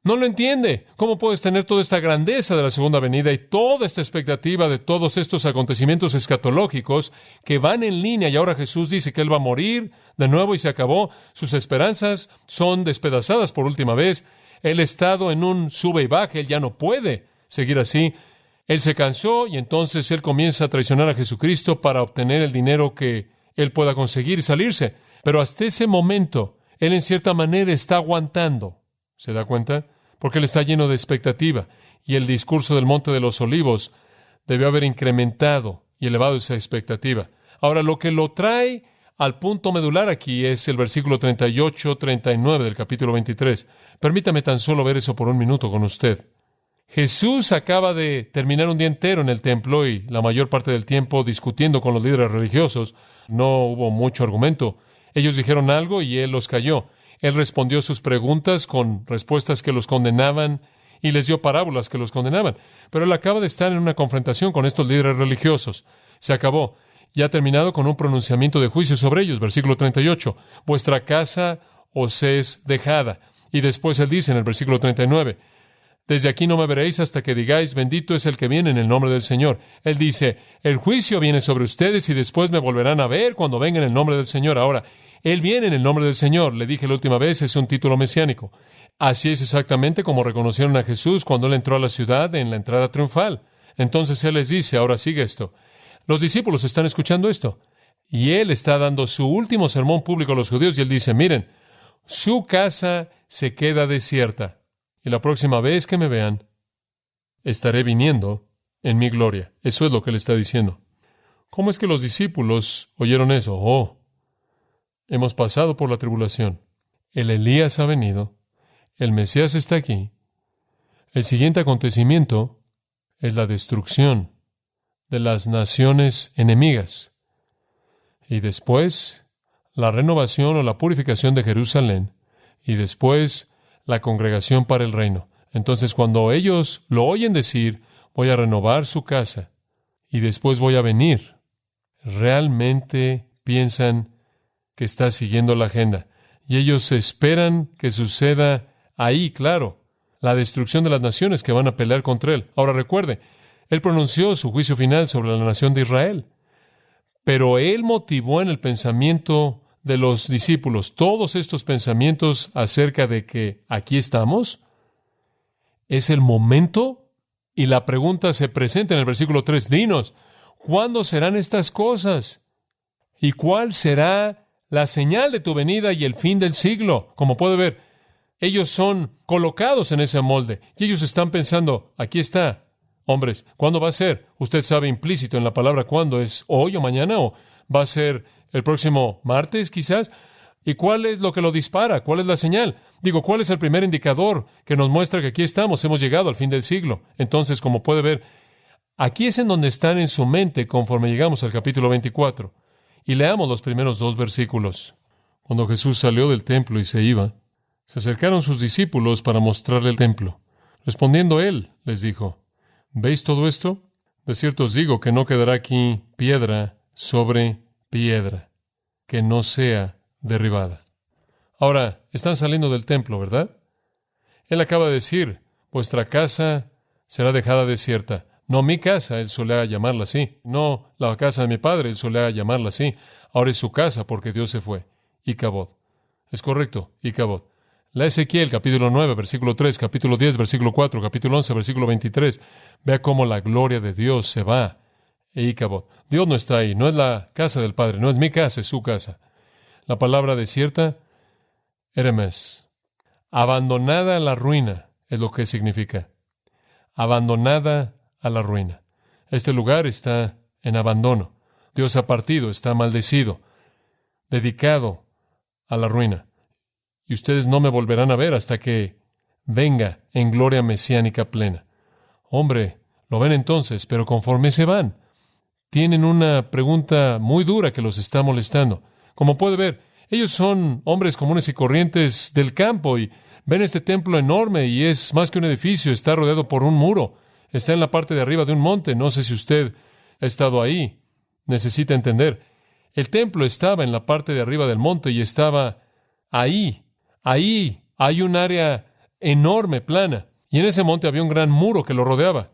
No lo entiende. ¿Cómo puedes tener toda esta grandeza de la segunda venida y toda esta expectativa de todos estos acontecimientos escatológicos que van en línea y ahora Jesús dice que Él va a morir de nuevo y se acabó? Sus esperanzas son despedazadas por última vez. Él ha estado en un sube y baje, Él ya no puede seguir así. Él se cansó y entonces Él comienza a traicionar a Jesucristo para obtener el dinero que Él pueda conseguir y salirse. Pero hasta ese momento, Él en cierta manera está aguantando. ¿Se da cuenta? Porque Él está lleno de expectativa. Y el discurso del Monte de los Olivos debió haber incrementado y elevado esa expectativa. Ahora, lo que lo trae al punto medular aquí es el versículo 38-39 del capítulo 23. Permítame tan solo ver eso por un minuto con usted. Jesús acaba de terminar un día entero en el templo y la mayor parte del tiempo discutiendo con los líderes religiosos. No hubo mucho argumento. Ellos dijeron algo y Él los calló. Él respondió sus preguntas con respuestas que los condenaban y les dio parábolas que los condenaban. Pero Él acaba de estar en una confrontación con estos líderes religiosos. Se acabó. Ya ha terminado con un pronunciamiento de juicio sobre ellos. Versículo 38. Vuestra casa os es dejada. Y después Él dice en el versículo 39, desde aquí no me veréis hasta que digáis, bendito es el que viene en el nombre del Señor. Él dice, el juicio viene sobre ustedes y después me volverán a ver cuando venga en el nombre del Señor. Ahora, Él viene en el nombre del Señor. Le dije la última vez, es un título mesiánico. Así es exactamente como reconocieron a Jesús cuando Él entró a la ciudad en la entrada triunfal. Entonces Él les dice, ahora sigue esto. Los discípulos están escuchando esto. Y Él está dando su último sermón público a los judíos y Él dice, miren, su casa se queda desierta. Y la próxima vez que me vean, estaré viniendo en mi gloria. Eso es lo que Él está diciendo. ¿Cómo es que los discípulos oyeron eso? Oh, hemos pasado por la tribulación. El Elías ha venido. El Mesías está aquí. El siguiente acontecimiento es la destrucción de las naciones enemigas. Y después, la renovación o la purificación de Jerusalén. Y después, la congregación para el reino. Entonces, cuando ellos lo oyen decir, voy a renovar su casa y después voy a venir, realmente piensan que está siguiendo la agenda. Y ellos esperan que suceda ahí, claro, la destrucción de las naciones que van a pelear contra Él. Ahora recuerde, Él pronunció su juicio final sobre la nación de Israel, pero Él motivó en el pensamiento de los discípulos todos estos pensamientos acerca de que aquí estamos, es el momento, y la pregunta se presenta en el versículo 3, dinos, ¿cuándo serán estas cosas? ¿Y cuál será la señal de tu venida y el fin del siglo? Como puede ver, ellos son colocados en ese molde, y ellos están pensando, aquí está, hombres, ¿cuándo va a ser? Usted sabe implícito en la palabra cuándo, ¿es hoy o mañana o va a ser el próximo martes, quizás? ¿Y cuál es lo que lo dispara? ¿Cuál es la señal? Digo, ¿cuál es el primer indicador que nos muestra que aquí estamos? Hemos llegado al fin del siglo. Entonces, como puede ver, aquí es en donde están en su mente conforme llegamos al capítulo 24. Y leamos los primeros 2 versículos. Cuando Jesús salió del templo y se iba, Se acercaron sus discípulos para mostrarle el templo. Respondiendo él, les dijo, ¿veis todo esto? De cierto os digo que no quedará aquí piedra sobre piedra, que no sea derribada. Ahora, están saliendo del templo, ¿verdad? Él acaba de decir, vuestra casa será dejada desierta. No mi casa, él solía llamarla así. No la casa de mi padre, él solía llamarla así. Ahora es su casa porque Dios se fue. Icabod. Es correcto, Icabod. La Ezequiel, capítulo 9, versículo 3, capítulo 10, versículo 4, capítulo 11, versículo 23. Vea cómo la gloria de Dios se va. Icabod. Dios no está ahí, no es la casa del Padre, no es mi casa, es su casa. La palabra desierta, Eremes. Abandonada a la ruina es lo que significa. Abandonada a la ruina. Este lugar está en abandono. Dios ha partido, está maldecido, dedicado a la ruina. Y ustedes no me volverán a ver hasta que venga en gloria mesiánica plena. Hombre, lo ven entonces, pero conforme se van, tienen una pregunta muy dura que los está molestando. Como puede ver, ellos son hombres comunes y corrientes del campo y ven este templo enorme y es más que un edificio, está rodeado por un muro, está en la parte de arriba de un monte. No sé si usted ha estado ahí, necesita entender. El templo estaba en la parte de arriba del monte y estaba ahí. Ahí hay un área enorme, plana, y en ese monte había un gran muro que lo rodeaba.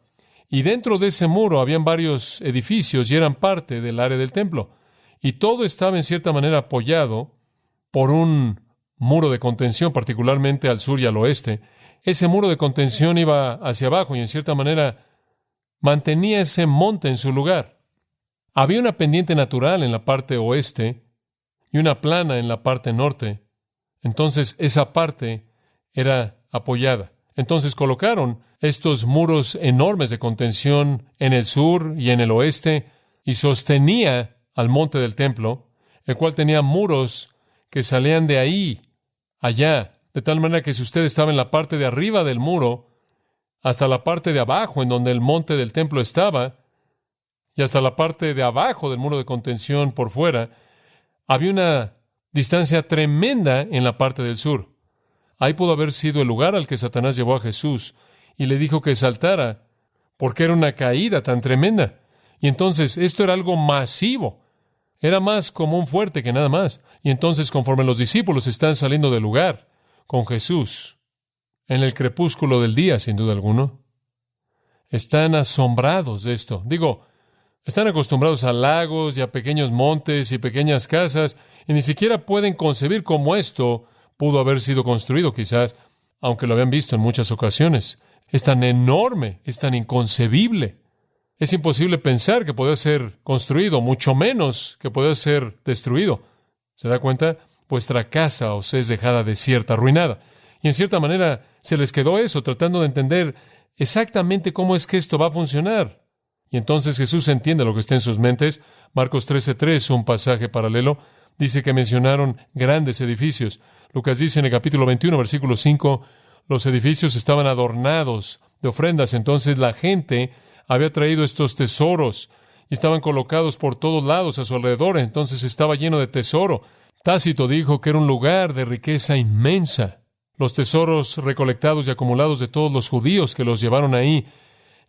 Y dentro de ese muro habían varios edificios y eran parte del área del templo. Y todo estaba en cierta manera apoyado por un muro de contención, particularmente al sur y al oeste. Ese muro de contención iba hacia abajo y en cierta manera mantenía ese monte en su lugar. Había una pendiente natural en la parte oeste y una plana en la parte norte. Entonces, esa parte era apoyada. Entonces, colocaron estos muros enormes de contención en el sur y en el oeste y sostenía al monte del templo, el cual tenía muros que salían de ahí, allá, de tal manera que si usted estaba en la parte de arriba del muro, hasta la parte de abajo en donde el monte del templo estaba, y hasta la parte de abajo del muro de contención por fuera, había una distancia tremenda en la parte del sur. Ahí pudo haber sido el lugar al que Satanás llevó a Jesús y le dijo que saltara porque era una caída tan tremenda. Y entonces esto era algo masivo. Era más como un fuerte que nada más. Y entonces conforme los discípulos están saliendo del lugar con Jesús, en el crepúsculo del día, sin duda alguna, están asombrados de esto. Están acostumbrados a lagos y a pequeños montes y pequeñas casas, y ni siquiera pueden concebir cómo esto pudo haber sido construido, quizás, aunque lo habían visto en muchas ocasiones. Es tan enorme, es tan inconcebible. Es imposible pensar que pueda ser construido, mucho menos que pueda ser destruido. ¿Se da cuenta? Vuestra casa os es dejada desierta, arruinada. Y en cierta manera se les quedó eso, tratando de entender exactamente cómo es que esto va a funcionar. Y entonces Jesús entiende lo que está en sus mentes. Marcos 13:3, un pasaje paralelo, dice que mencionaron grandes edificios. Lucas dice en el capítulo 21, versículo 5, los edificios estaban adornados de ofrendas. Entonces la gente había traído estos tesoros y estaban colocados por todos lados a su alrededor. Entonces estaba lleno de tesoro. Tácito dijo que era un lugar de riqueza inmensa. Los tesoros recolectados y acumulados de todos los judíos que los llevaron ahí.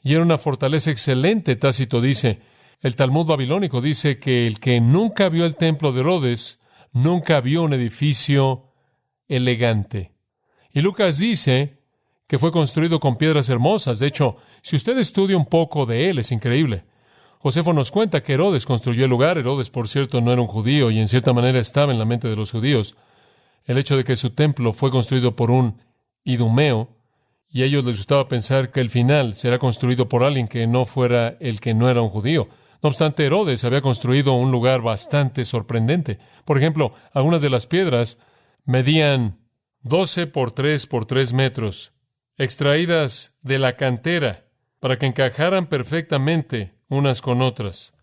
Y era una fortaleza excelente, Tácito dice. El Talmud babilónico dice que el que nunca vio el templo de Herodes, nunca vio un edificio elegante. Y Lucas dice que fue construido con piedras hermosas. De hecho, si usted estudia un poco de él, es increíble. Josefo nos cuenta que Herodes construyó el lugar. Herodes, por cierto, no era un judío y en cierta manera estaba en la mente de los judíos. El hecho de que su templo fue construido por un idumeo, y a ellos les gustaba pensar que el final será construido por alguien que no fuera el que no era un judío. No obstante, Herodes había construido un lugar bastante sorprendente. Por ejemplo, algunas de las piedras medían 12 por 3 por 3 metros, extraídas de la cantera para que encajaran perfectamente unas con otras.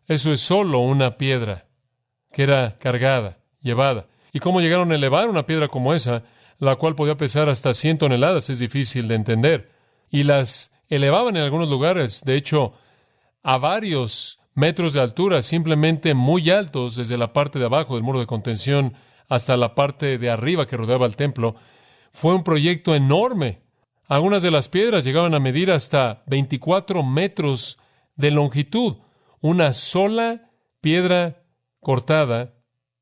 Eso es solo una piedra que era cargada, llevada. ¿Y cómo llegaron a elevar una piedra como esa, la cual podía pesar hasta 100 toneladas? Es difícil de entender. Y las elevaban en algunos lugares, de hecho, a varios metros de altura, simplemente muy altos, desde la parte de abajo del muro de contención hasta la parte de arriba que rodeaba el templo. Fue un proyecto enorme. Algunas de las piedras llegaban a medir hasta 24 metros de longitud. Una sola piedra cortada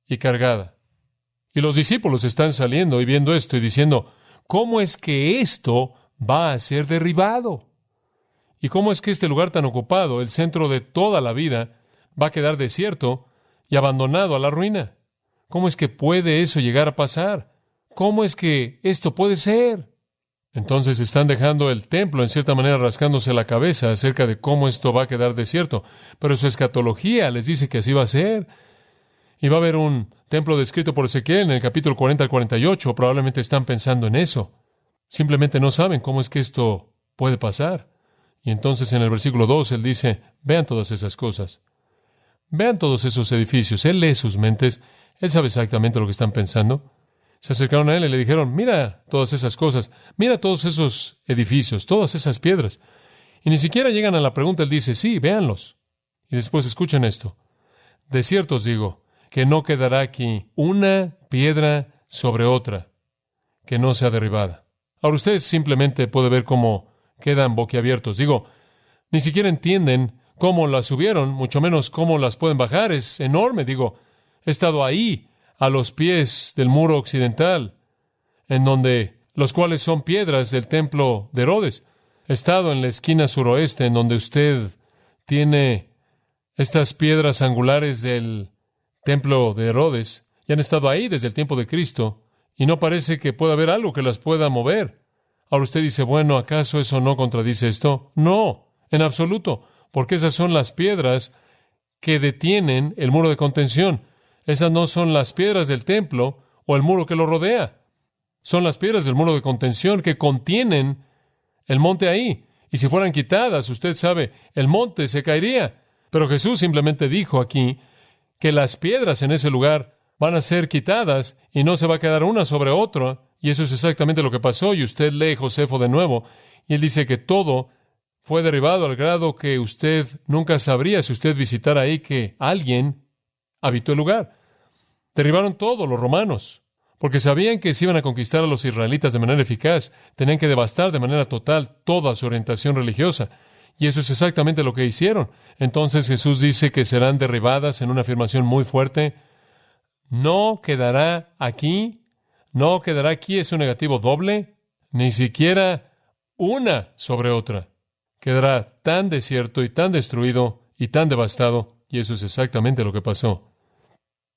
y cargada. Y los discípulos están saliendo y viendo esto y diciendo, ¿cómo es que esto va a ser derribado? ¿Y cómo es que este lugar tan ocupado, el centro de toda la vida, va a quedar desierto y abandonado a la ruina? ¿Cómo es que puede eso llegar a pasar? ¿Cómo es que esto puede ser? Entonces están dejando el templo, en cierta manera rascándose la cabeza acerca de cómo esto va a quedar desierto. Pero su escatología les dice que así va a ser. Y va a haber un templo descrito por Ezequiel en el capítulo 40 al 48. Probablemente están pensando en eso. Simplemente no saben cómo es que esto puede pasar. Y entonces en el versículo 2 él dice, vean todas esas cosas. Vean todos esos edificios. Él lee sus mentes. Él sabe exactamente lo que están pensando. Se acercaron a él y le dijeron, mira todas esas cosas, mira todos esos edificios, todas esas piedras. Y ni siquiera llegan a la pregunta, él dice, sí, véanlos. Y después escuchen esto. De cierto os digo, que no quedará aquí una piedra sobre otra que no sea derribada. Ahora usted simplemente puede ver cómo quedan boquiabiertos. Digo, ni siquiera entienden cómo las subieron, mucho menos cómo las pueden bajar. Es enorme. Digo, he estado ahí, a los pies del muro occidental, en donde los cuales son piedras del templo de Herodes. He estado en la esquina suroeste, en donde usted tiene estas piedras angulares del templo de Herodes, y han estado ahí desde el tiempo de Cristo, y no parece que pueda haber algo que las pueda mover. Ahora usted dice, bueno, ¿acaso eso no contradice esto? No, en absoluto, porque esas son las piedras que detienen el muro de contención. Esas no son las piedras del templo o el muro que lo rodea. Son las piedras del muro de contención que contienen el monte ahí. Y si fueran quitadas, usted sabe, el monte se caería. Pero Jesús simplemente dijo aquí que las piedras en ese lugar van a ser quitadas y no se va a quedar una sobre otra. Y eso es exactamente lo que pasó. Y usted lee Josefo de nuevo y él dice que todo fue derribado al grado que usted nunca sabría, si usted visitara ahí, que alguien habitó el lugar. Derribaron todo los romanos, porque sabían que si iban a conquistar a los israelitas de manera eficaz, tenían que devastar de manera total toda su orientación religiosa. Y eso es exactamente lo que hicieron. Entonces Jesús dice que serán derribadas en una afirmación muy fuerte. No quedará aquí es un negativo doble, ni siquiera una sobre otra. Quedará tan desierto y tan destruido y tan devastado, y eso es exactamente lo que pasó.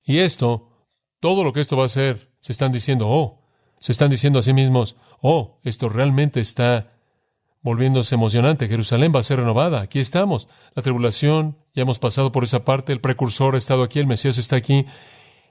Y esto, todo lo que esto va a hacer, se están diciendo a sí mismos, esto realmente está volviéndose emocionante. Jerusalén va a ser renovada. Aquí estamos. La tribulación, ya hemos pasado por esa parte. El precursor ha estado aquí. El Mesías está aquí.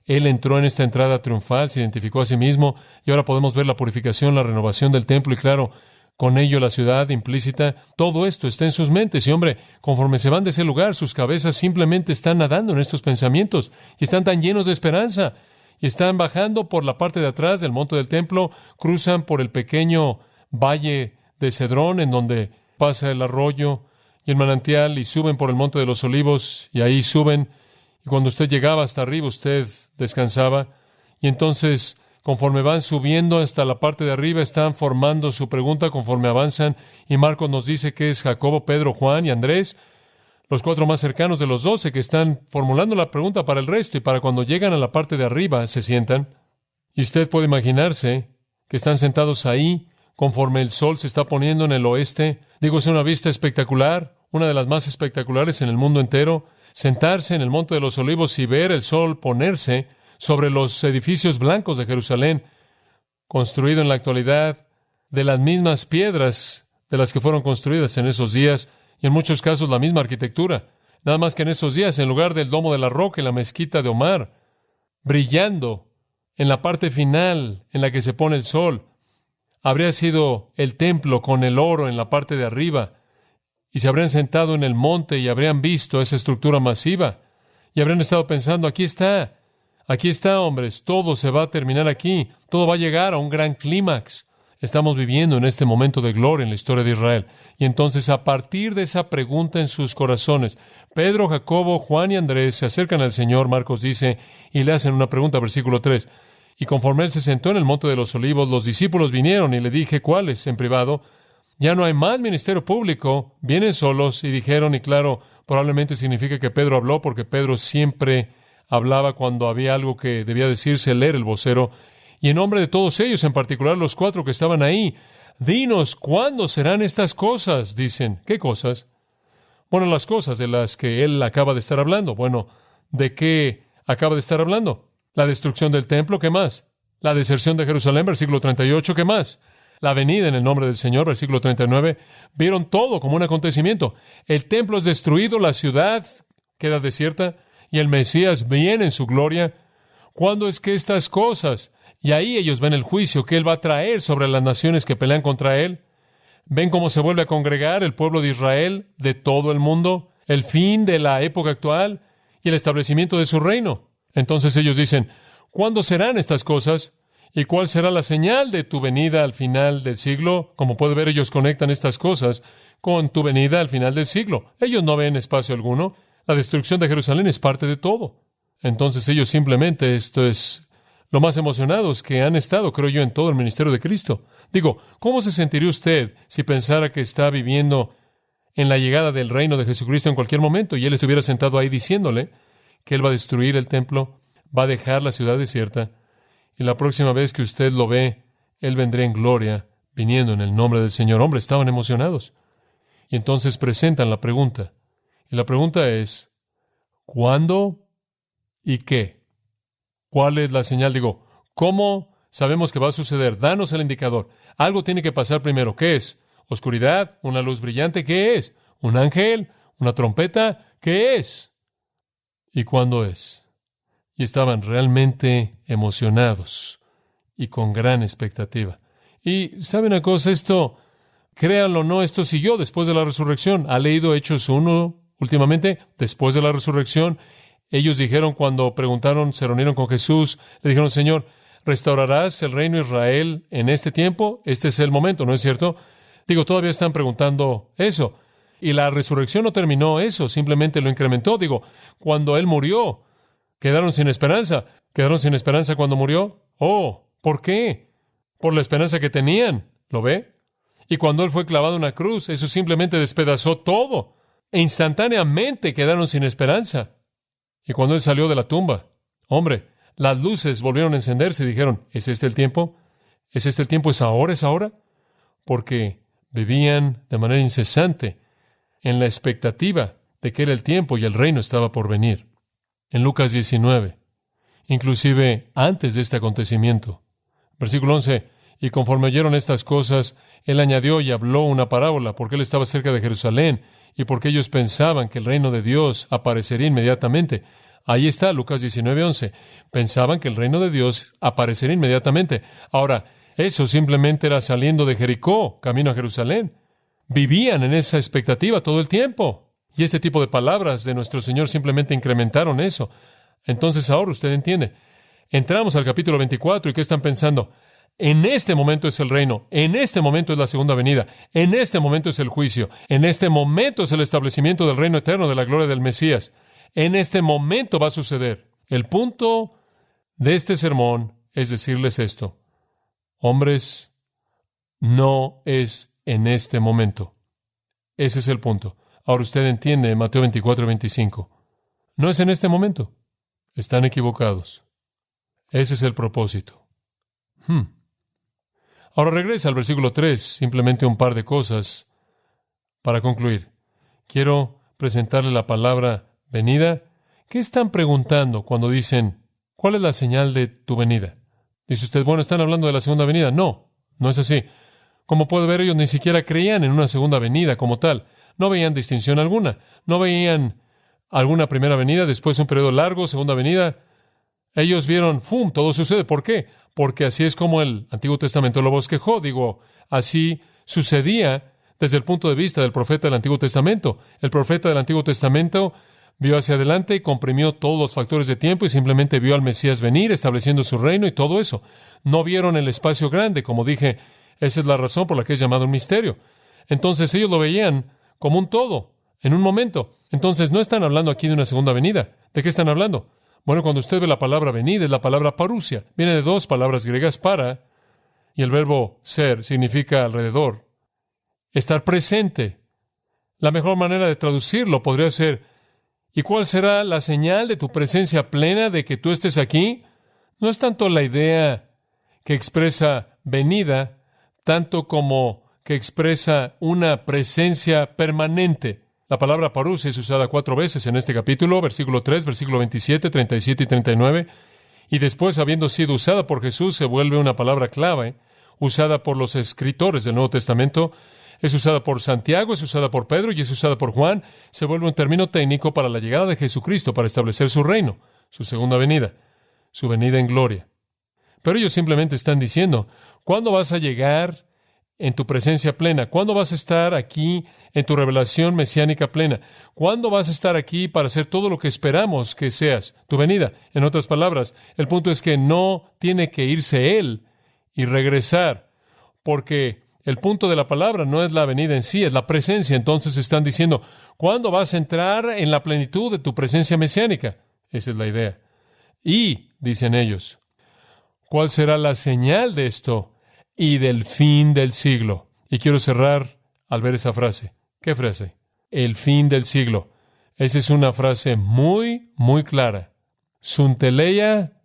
Él entró en esta entrada triunfal, se identificó a sí mismo. Y ahora podemos ver la purificación, la renovación del templo. Y claro, con ello la ciudad implícita. Todo esto está en sus mentes. Y hombre, conforme se van de ese lugar, sus cabezas simplemente están nadando en estos pensamientos. Y están tan llenos de esperanza. Y están bajando por la parte de atrás del monte del templo. Cruzan por el pequeño valle de Cedrón, en donde pasa el arroyo y el manantial, y suben por el monte de los olivos, y ahí suben, y cuando usted llegaba hasta arriba, usted descansaba, y entonces, conforme van subiendo hasta la parte de arriba, están formando su pregunta conforme avanzan, y Marcos nos dice que es Jacobo, Pedro, Juan y Andrés, los 4 más cercanos de los 12, que están formulando la pregunta para el resto, y para cuando llegan a la parte de arriba, se sientan, y usted puede imaginarse que están sentados ahí, conforme el sol se está poniendo en el oeste. Digo, es una vista espectacular, una de las más espectaculares en el mundo entero. Sentarse en el Monte de los Olivos y ver el sol ponerse sobre los edificios blancos de Jerusalén, construido en la actualidad de las mismas piedras de las que fueron construidas en esos días, y en muchos casos la misma arquitectura. Nada más que en esos días, en lugar del Domo de la Roca y la mezquita de Omar, brillando en la parte final en la que se pone el sol, habría sido el templo con el oro en la parte de arriba, y se habrían sentado en el monte y habrían visto esa estructura masiva, y habrían estado pensando, aquí está, hombres, todo se va a terminar aquí, todo va a llegar a un gran clímax. Estamos viviendo en este momento de gloria en la historia de Israel. Y entonces, a partir de esa pregunta en sus corazones, Pedro, Jacobo, Juan y Andrés se acercan al Señor, Marcos dice, y le hacen una pregunta, versículo 3. Y conforme él se sentó en el monte de los olivos, los discípulos vinieron y le dije, ¿cuáles? En privado. Ya no hay más ministerio público. Vienen solos y dijeron, y claro, probablemente significa que Pedro habló, porque Pedro siempre hablaba cuando había algo que debía decirse, leer el vocero. Y en nombre de todos ellos, en particular los 4 que estaban ahí, dinos, ¿cuándo serán estas cosas? Dicen, ¿qué cosas? Bueno, las cosas de las que él acaba de estar hablando. Bueno, ¿de qué acaba de estar hablando? La destrucción del templo, ¿qué más? La deserción de Jerusalén, versículo 38, ¿qué más? La venida en el nombre del Señor, versículo 39. Vieron todo como un acontecimiento. El templo es destruido, la ciudad queda desierta y el Mesías viene en su gloria. ¿Cuándo es que estas cosas? Y ahí ellos ven el juicio que Él va a traer sobre las naciones que pelean contra Él. Ven cómo se vuelve a congregar el pueblo de Israel de todo el mundo, el fin de la época actual y el establecimiento de su reino. Entonces ellos dicen, ¿cuándo serán estas cosas? ¿Y cuál será la señal de tu venida al final del siglo? Como puede ver, ellos conectan estas cosas con tu venida al final del siglo. Ellos no ven espacio alguno. La destrucción de Jerusalén es parte de todo. Entonces ellos simplemente, esto es lo más emocionados que han estado, creo yo, en todo el ministerio de Cristo. Digo, ¿cómo se sentiría usted si pensara que está viviendo en la llegada del reino de Jesucristo en cualquier momento y Él estuviera sentado ahí diciéndole que Él va a destruir el templo, va a dejar la ciudad desierta, y la próxima vez que usted lo ve, Él vendrá en gloria, viniendo en el nombre del Señor? Hombre, estaban emocionados. Y entonces presentan la pregunta. Y la pregunta es, ¿cuándo y qué? ¿Cuál es la señal? Digo, ¿cómo sabemos que va a suceder? Danos el indicador. Algo tiene que pasar primero. ¿Qué es? ¿Oscuridad? ¿Una luz brillante? ¿Qué es? ¿Un ángel? ¿Una trompeta? ¿Qué es? ¿Y cuándo es? Y estaban realmente emocionados y con gran expectativa. Y ¿sabe una cosa? Esto, créanlo o no, esto siguió después de la resurrección. ¿Ha leído Hechos 1 últimamente? Después de la resurrección, ellos dijeron, cuando preguntaron, se reunieron con Jesús, le dijeron, Señor, ¿restaurarás el reino de Israel en este tiempo? Este es el momento, ¿no es cierto? Digo, todavía están preguntando eso. Y la resurrección no terminó eso, simplemente lo incrementó. Digo, cuando Él murió, quedaron sin esperanza. ¿Quedaron sin esperanza cuando murió? Oh, ¿por qué? Por la esperanza que tenían. ¿Lo ve? Y cuando Él fue clavado en una cruz, eso simplemente despedazó todo. E instantáneamente quedaron sin esperanza. Y cuando Él salió de la tumba, hombre, las luces volvieron a encenderse y dijeron, ¿es este el tiempo? ¿Es este el tiempo? ¿Es ahora? ¿Es ahora? Porque vivían de manera incesante en la expectativa de que era el tiempo y el reino estaba por venir. En Lucas 19, inclusive antes de este acontecimiento, versículo 11, y conforme oyeron estas cosas, Él añadió y habló una parábola, porque Él estaba cerca de Jerusalén y porque ellos pensaban que el reino de Dios aparecería inmediatamente. Ahí está, Lucas 19:11. Pensaban que el reino de Dios aparecería inmediatamente. Ahora, eso simplemente era saliendo de Jericó, camino a Jerusalén. Vivían en esa expectativa todo el tiempo. Y este tipo de palabras de nuestro Señor simplemente incrementaron eso. Entonces ahora usted entiende. Entramos al capítulo 24 y ¿qué están pensando? En este momento es el reino, en este momento es la segunda venida, en este momento es el juicio, en este momento es el establecimiento del reino eterno de la gloria del Mesías. En este momento va a suceder. El punto de este sermón es decirles esto. Hombres, no es en este momento. Ese es el punto. Ahora usted entiende Mateo 24:25. No es en este momento. Están equivocados. Ese es el propósito. Ahora regresa al versículo 3, simplemente un par de cosas para concluir. Quiero presentarle la palabra venida. ¿Qué están preguntando cuando dicen, ¿cuál es la señal de tu venida? Dice usted, bueno, ¿están hablando de la segunda venida? No, no es así. Como puede ver, ellos ni siquiera creían en una segunda venida como tal. No veían distinción alguna. No veían alguna primera venida, después un periodo largo, segunda venida. Ellos vieron, ¡fum!, todo sucede. ¿Por qué? Porque así es como el Antiguo Testamento lo bosquejó. Digo, así sucedía desde el punto de vista del profeta del Antiguo Testamento. El profeta del Antiguo Testamento vio hacia adelante y comprimió todos los factores de tiempo y simplemente vio al Mesías venir, estableciendo su reino y todo eso. No vieron el espacio grande, como dije, esa es la razón por la que es llamado un misterio. Entonces ellos lo veían como un todo, en un momento. Entonces no están hablando aquí de una segunda venida. ¿De qué están hablando? Bueno, cuando usted ve la palabra venida, es la palabra parousia. Viene de dos palabras griegas, para, y el verbo ser significa alrededor. Estar presente. La mejor manera de traducirlo podría ser: ¿y cuál será la señal de tu presencia plena, de que tú estés aquí? No es tanto la idea que expresa venida, tanto como que expresa una presencia permanente. La palabra parousia es usada 4 veces en este capítulo, versículo 3, versículo 27, 37 y 39, y después, habiendo sido usada por Jesús, se vuelve una palabra clave, usada por los escritores del Nuevo Testamento. Es usada por Santiago, es usada por Pedro y es usada por Juan. Se vuelve un término técnico para la llegada de Jesucristo, para establecer su reino, su segunda venida, su venida en gloria. Pero ellos simplemente están diciendo: ¿cuándo vas a llegar en tu presencia plena? ¿Cuándo vas a estar aquí en tu revelación mesiánica plena? ¿Cuándo vas a estar aquí para hacer todo lo que esperamos que seas? Tu venida. En otras palabras, el punto es que no tiene que irse Él y regresar, porque el punto de la palabra no es la venida en sí, es la presencia. Entonces están diciendo: ¿cuándo vas a entrar en la plenitud de tu presencia mesiánica? Esa es la idea. Y, dicen ellos, ¿cuál será la señal de esto y del fin del siglo? Y quiero cerrar al ver esa frase. ¿Qué frase? El fin del siglo. Esa es una frase muy, muy clara. Sunteleia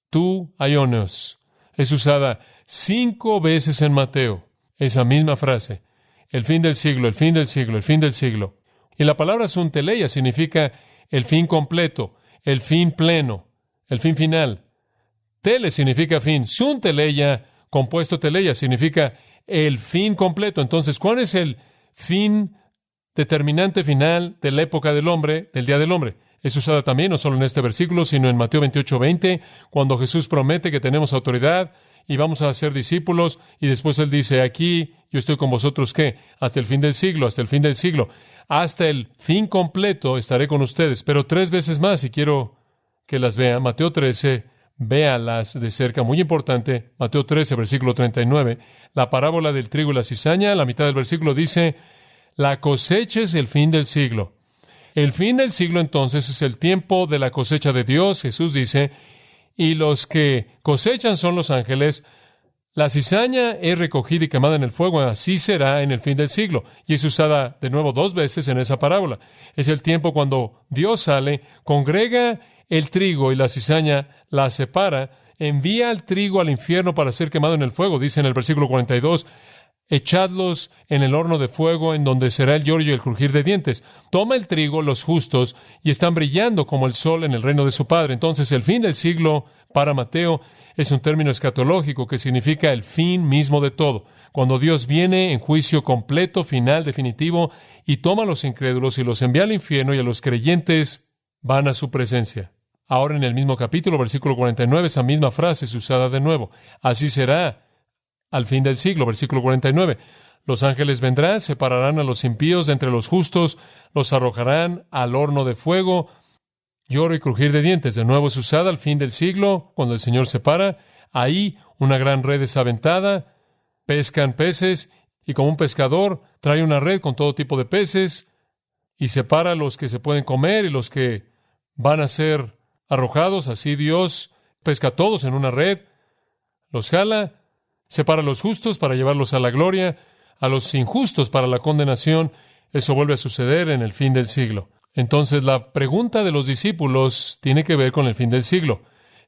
tu aionios. Es usada 5 veces en Mateo. Esa misma frase. El fin del siglo, el fin del siglo, el fin del siglo. Y la palabra sunteleia significa el fin completo, el fin pleno, el fin final. Tele significa fin. Sunteleia, compuesto teleia, significa el fin completo. Entonces, ¿cuál es el fin determinante final de la época del hombre, del día del hombre? Es usada también no solo en este versículo, sino en Mateo 28:20, cuando Jesús promete que tenemos autoridad y vamos a ser discípulos, y después Él dice: aquí yo estoy con vosotros, ¿qué? Hasta el fin del siglo, hasta el fin del siglo. Hasta el fin completo estaré con ustedes. Pero 3 veces más, y quiero que las vean. Mateo 13, véalas de cerca, muy importante. Mateo 13, versículo 39. La parábola del trigo y la cizaña, la mitad del versículo dice: la cosecha es el fin del siglo. El fin del siglo, entonces, es el tiempo de la cosecha de Dios. Jesús dice: y los que cosechan son los ángeles. La cizaña es recogida y quemada en el fuego. Así será en el fin del siglo. Y es usada de nuevo 2 veces en esa parábola. Es el tiempo cuando Dios sale, congrega el trigo y la cizaña la separa, envía el trigo al infierno para ser quemado en el fuego. Dice en el versículo 42: echadlos en el horno de fuego, en donde será el lloro y el crujir de dientes. Toma el trigo, los justos, y están brillando como el sol en el reino de su Padre. Entonces, el fin del siglo, para Mateo, es un término escatológico que significa el fin mismo de todo. Cuando Dios viene en juicio completo, final, definitivo, y toma a los incrédulos y los envía al infierno, y a los creyentes van a su presencia. Ahora, en el mismo capítulo, versículo 49, esa misma frase es usada de nuevo. Así será al fin del siglo, versículo 49. Los ángeles vendrán, separarán a los impíos de entre los justos, los arrojarán al horno de fuego, lloro y crujir de dientes. De nuevo es usada al fin del siglo, cuando el Señor se para. Ahí una gran red es aventada, pescan peces, y como un pescador trae una red con todo tipo de peces, y separa los que se pueden comer y los que van a ser arrojados. Así Dios pesca a todos en una red, los jala, separa a los justos para llevarlos a la gloria, a los injustos para la condenación. Eso vuelve a suceder en el fin del siglo. Entonces, la pregunta de los discípulos tiene que ver con el fin del siglo.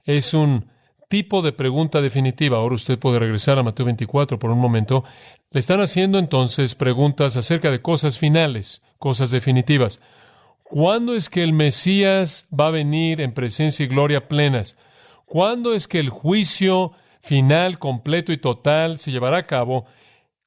Es un tipo de pregunta definitiva. Ahora usted puede regresar a Mateo 24 por un momento. Le están haciendo entonces preguntas acerca de cosas finales, cosas definitivas. ¿Cuándo es que el Mesías va a venir en presencia y gloria plenas? ¿Cuándo es que el juicio final, completo y total se llevará a cabo?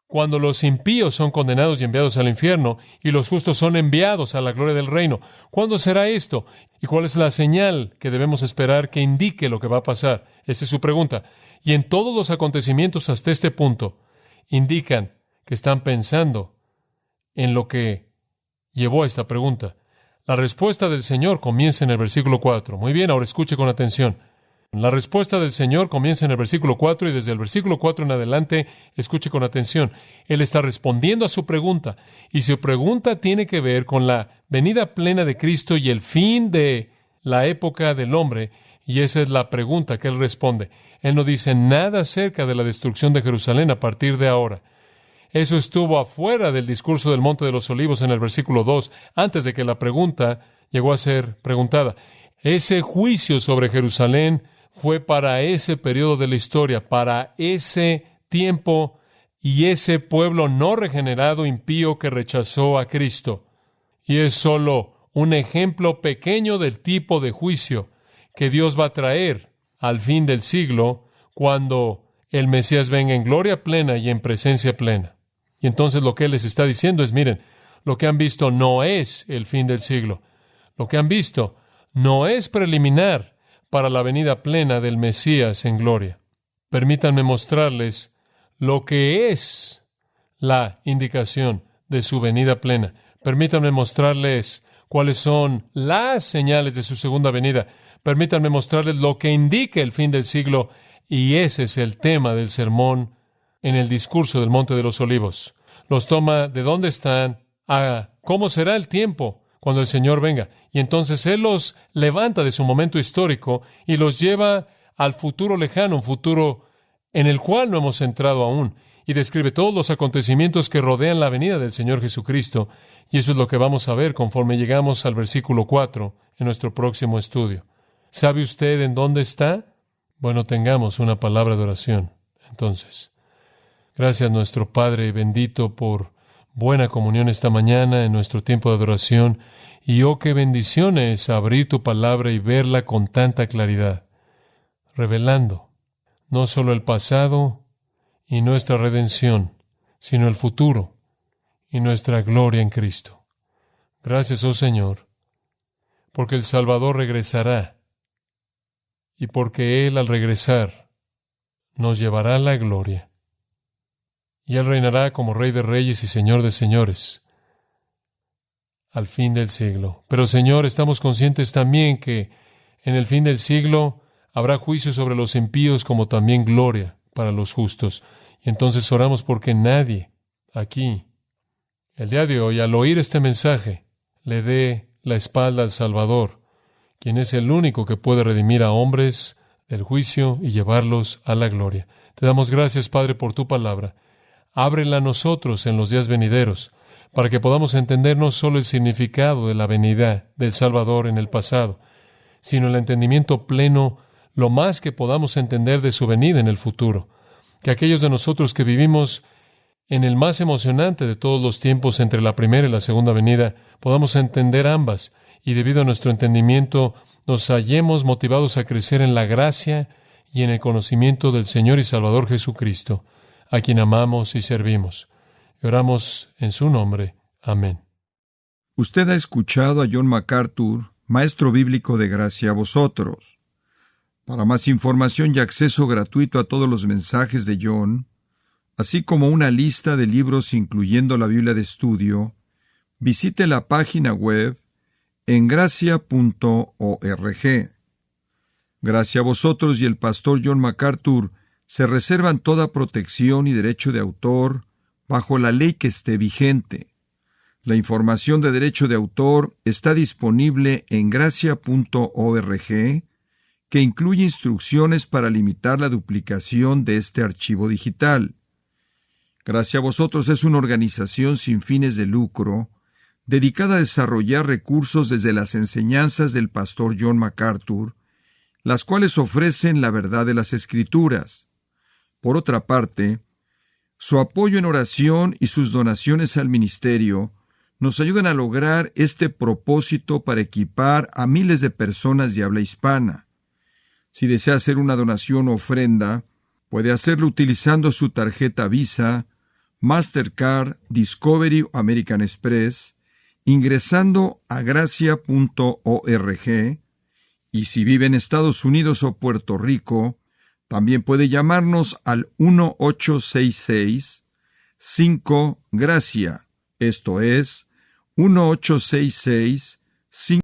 Cuando los impíos son condenados y enviados al infierno y los justos son enviados a la gloria del reino. ¿Cuándo será esto? ¿Y cuál es la señal que debemos esperar que indique lo que va a pasar? Esa es su pregunta. Y en todos los acontecimientos hasta este punto indican que están pensando en lo que llevó a esta pregunta. La respuesta del Señor comienza en el versículo 4. Muy bien, ahora escuche con atención. La respuesta del Señor comienza en el versículo 4 y desde el versículo 4 en adelante, escuche con atención. Él está respondiendo a su pregunta y su pregunta tiene que ver con la venida plena de Cristo y el fin de la época del hombre, y esa es la pregunta que él responde. Él no dice nada acerca de la destrucción de Jerusalén a partir de ahora. Eso estuvo afuera del discurso del Monte de los Olivos en el versículo 2, antes de que la pregunta llegó a ser preguntada. Ese juicio sobre Jerusalén fue para ese periodo de la historia, para ese tiempo y ese pueblo no regenerado, impío, que rechazó a Cristo. Y es solo un ejemplo pequeño del tipo de juicio que Dios va a traer al fin del siglo, cuando el Mesías venga en gloria plena y en presencia plena. Y entonces lo que Él les está diciendo es, miren, lo que han visto no es el fin del siglo. Lo que han visto no es preliminar para la venida plena del Mesías en gloria. Permítanme mostrarles lo que es la indicación de su venida plena. Permítanme mostrarles cuáles son las señales de su segunda venida. Permítanme mostrarles lo que indica el fin del siglo, y ese es el tema del sermón en el discurso del Monte de los Olivos. Los toma de dónde están a cómo será el tiempo cuando el Señor venga. Y entonces Él los levanta de su momento histórico y los lleva al futuro lejano, un futuro en el cual no hemos entrado aún, y describe todos los acontecimientos que rodean la venida del Señor Jesucristo. Y eso es lo que vamos a ver conforme llegamos al versículo 4 en nuestro próximo estudio. ¿Sabe usted en dónde está? Bueno, tengamos una palabra de oración. Entonces, gracias nuestro Padre bendito por buena comunión esta mañana en nuestro tiempo de adoración. Y oh, qué bendición es abrir tu palabra y verla con tanta claridad, revelando no solo el pasado y nuestra redención, sino el futuro y nuestra gloria en Cristo. Gracias, oh Señor, porque el Salvador regresará, y porque Él, al regresar, nos llevará a la gloria. Y Él reinará como Rey de Reyes y Señor de Señores al fin del siglo. Pero, Señor, estamos conscientes también que en el fin del siglo habrá juicio sobre los impíos, como también gloria para los justos. Y entonces oramos porque nadie aquí, el día de hoy, al oír este mensaje, le dé la espalda al Salvador, quien es el único que puede redimir a hombres del juicio y llevarlos a la gloria. Te damos gracias, Padre, por tu palabra. Ábrela a nosotros en los días venideros, para que podamos entender no solo el significado de la venida del Salvador en el pasado, sino el entendimiento pleno, lo más que podamos entender de su venida en el futuro. Que aquellos de nosotros que vivimos en el más emocionante de todos los tiempos entre la primera y la segunda venida, podamos entender ambas, y debido a nuestro entendimiento nos hallemos motivados a crecer en la gracia y en el conocimiento del Señor y Salvador Jesucristo, a quien amamos y servimos. Y oramos en su nombre. Amén. Usted ha escuchado a John MacArthur, maestro bíblico de Gracia a Vosotros. Para más información y acceso gratuito a todos los mensajes de John, así como una lista de libros incluyendo la Biblia de estudio, visite la página web en gracia.org. Gracia a Vosotros y el pastor John MacArthur se reservan toda protección y derecho de autor bajo la ley que esté vigente. La información de derecho de autor está disponible en gracia.org, que incluye instrucciones para limitar la duplicación de este archivo digital. Gracia a Vosotros es una organización sin fines de lucro dedicada a desarrollar recursos desde las enseñanzas del pastor John MacArthur, las cuales ofrecen la verdad de las Escrituras. Por otra parte, su apoyo en oración y sus donaciones al ministerio nos ayudan a lograr este propósito para equipar a miles de personas de habla hispana. Si desea hacer una donación o ofrenda, puede hacerlo utilizando su tarjeta Visa, Mastercard, Discovery o American Express, ingresando a gracia.org, y si vive en Estados Unidos o Puerto Rico, también puede llamarnos al 1-866-5-GRACIA, esto es, 1-866-5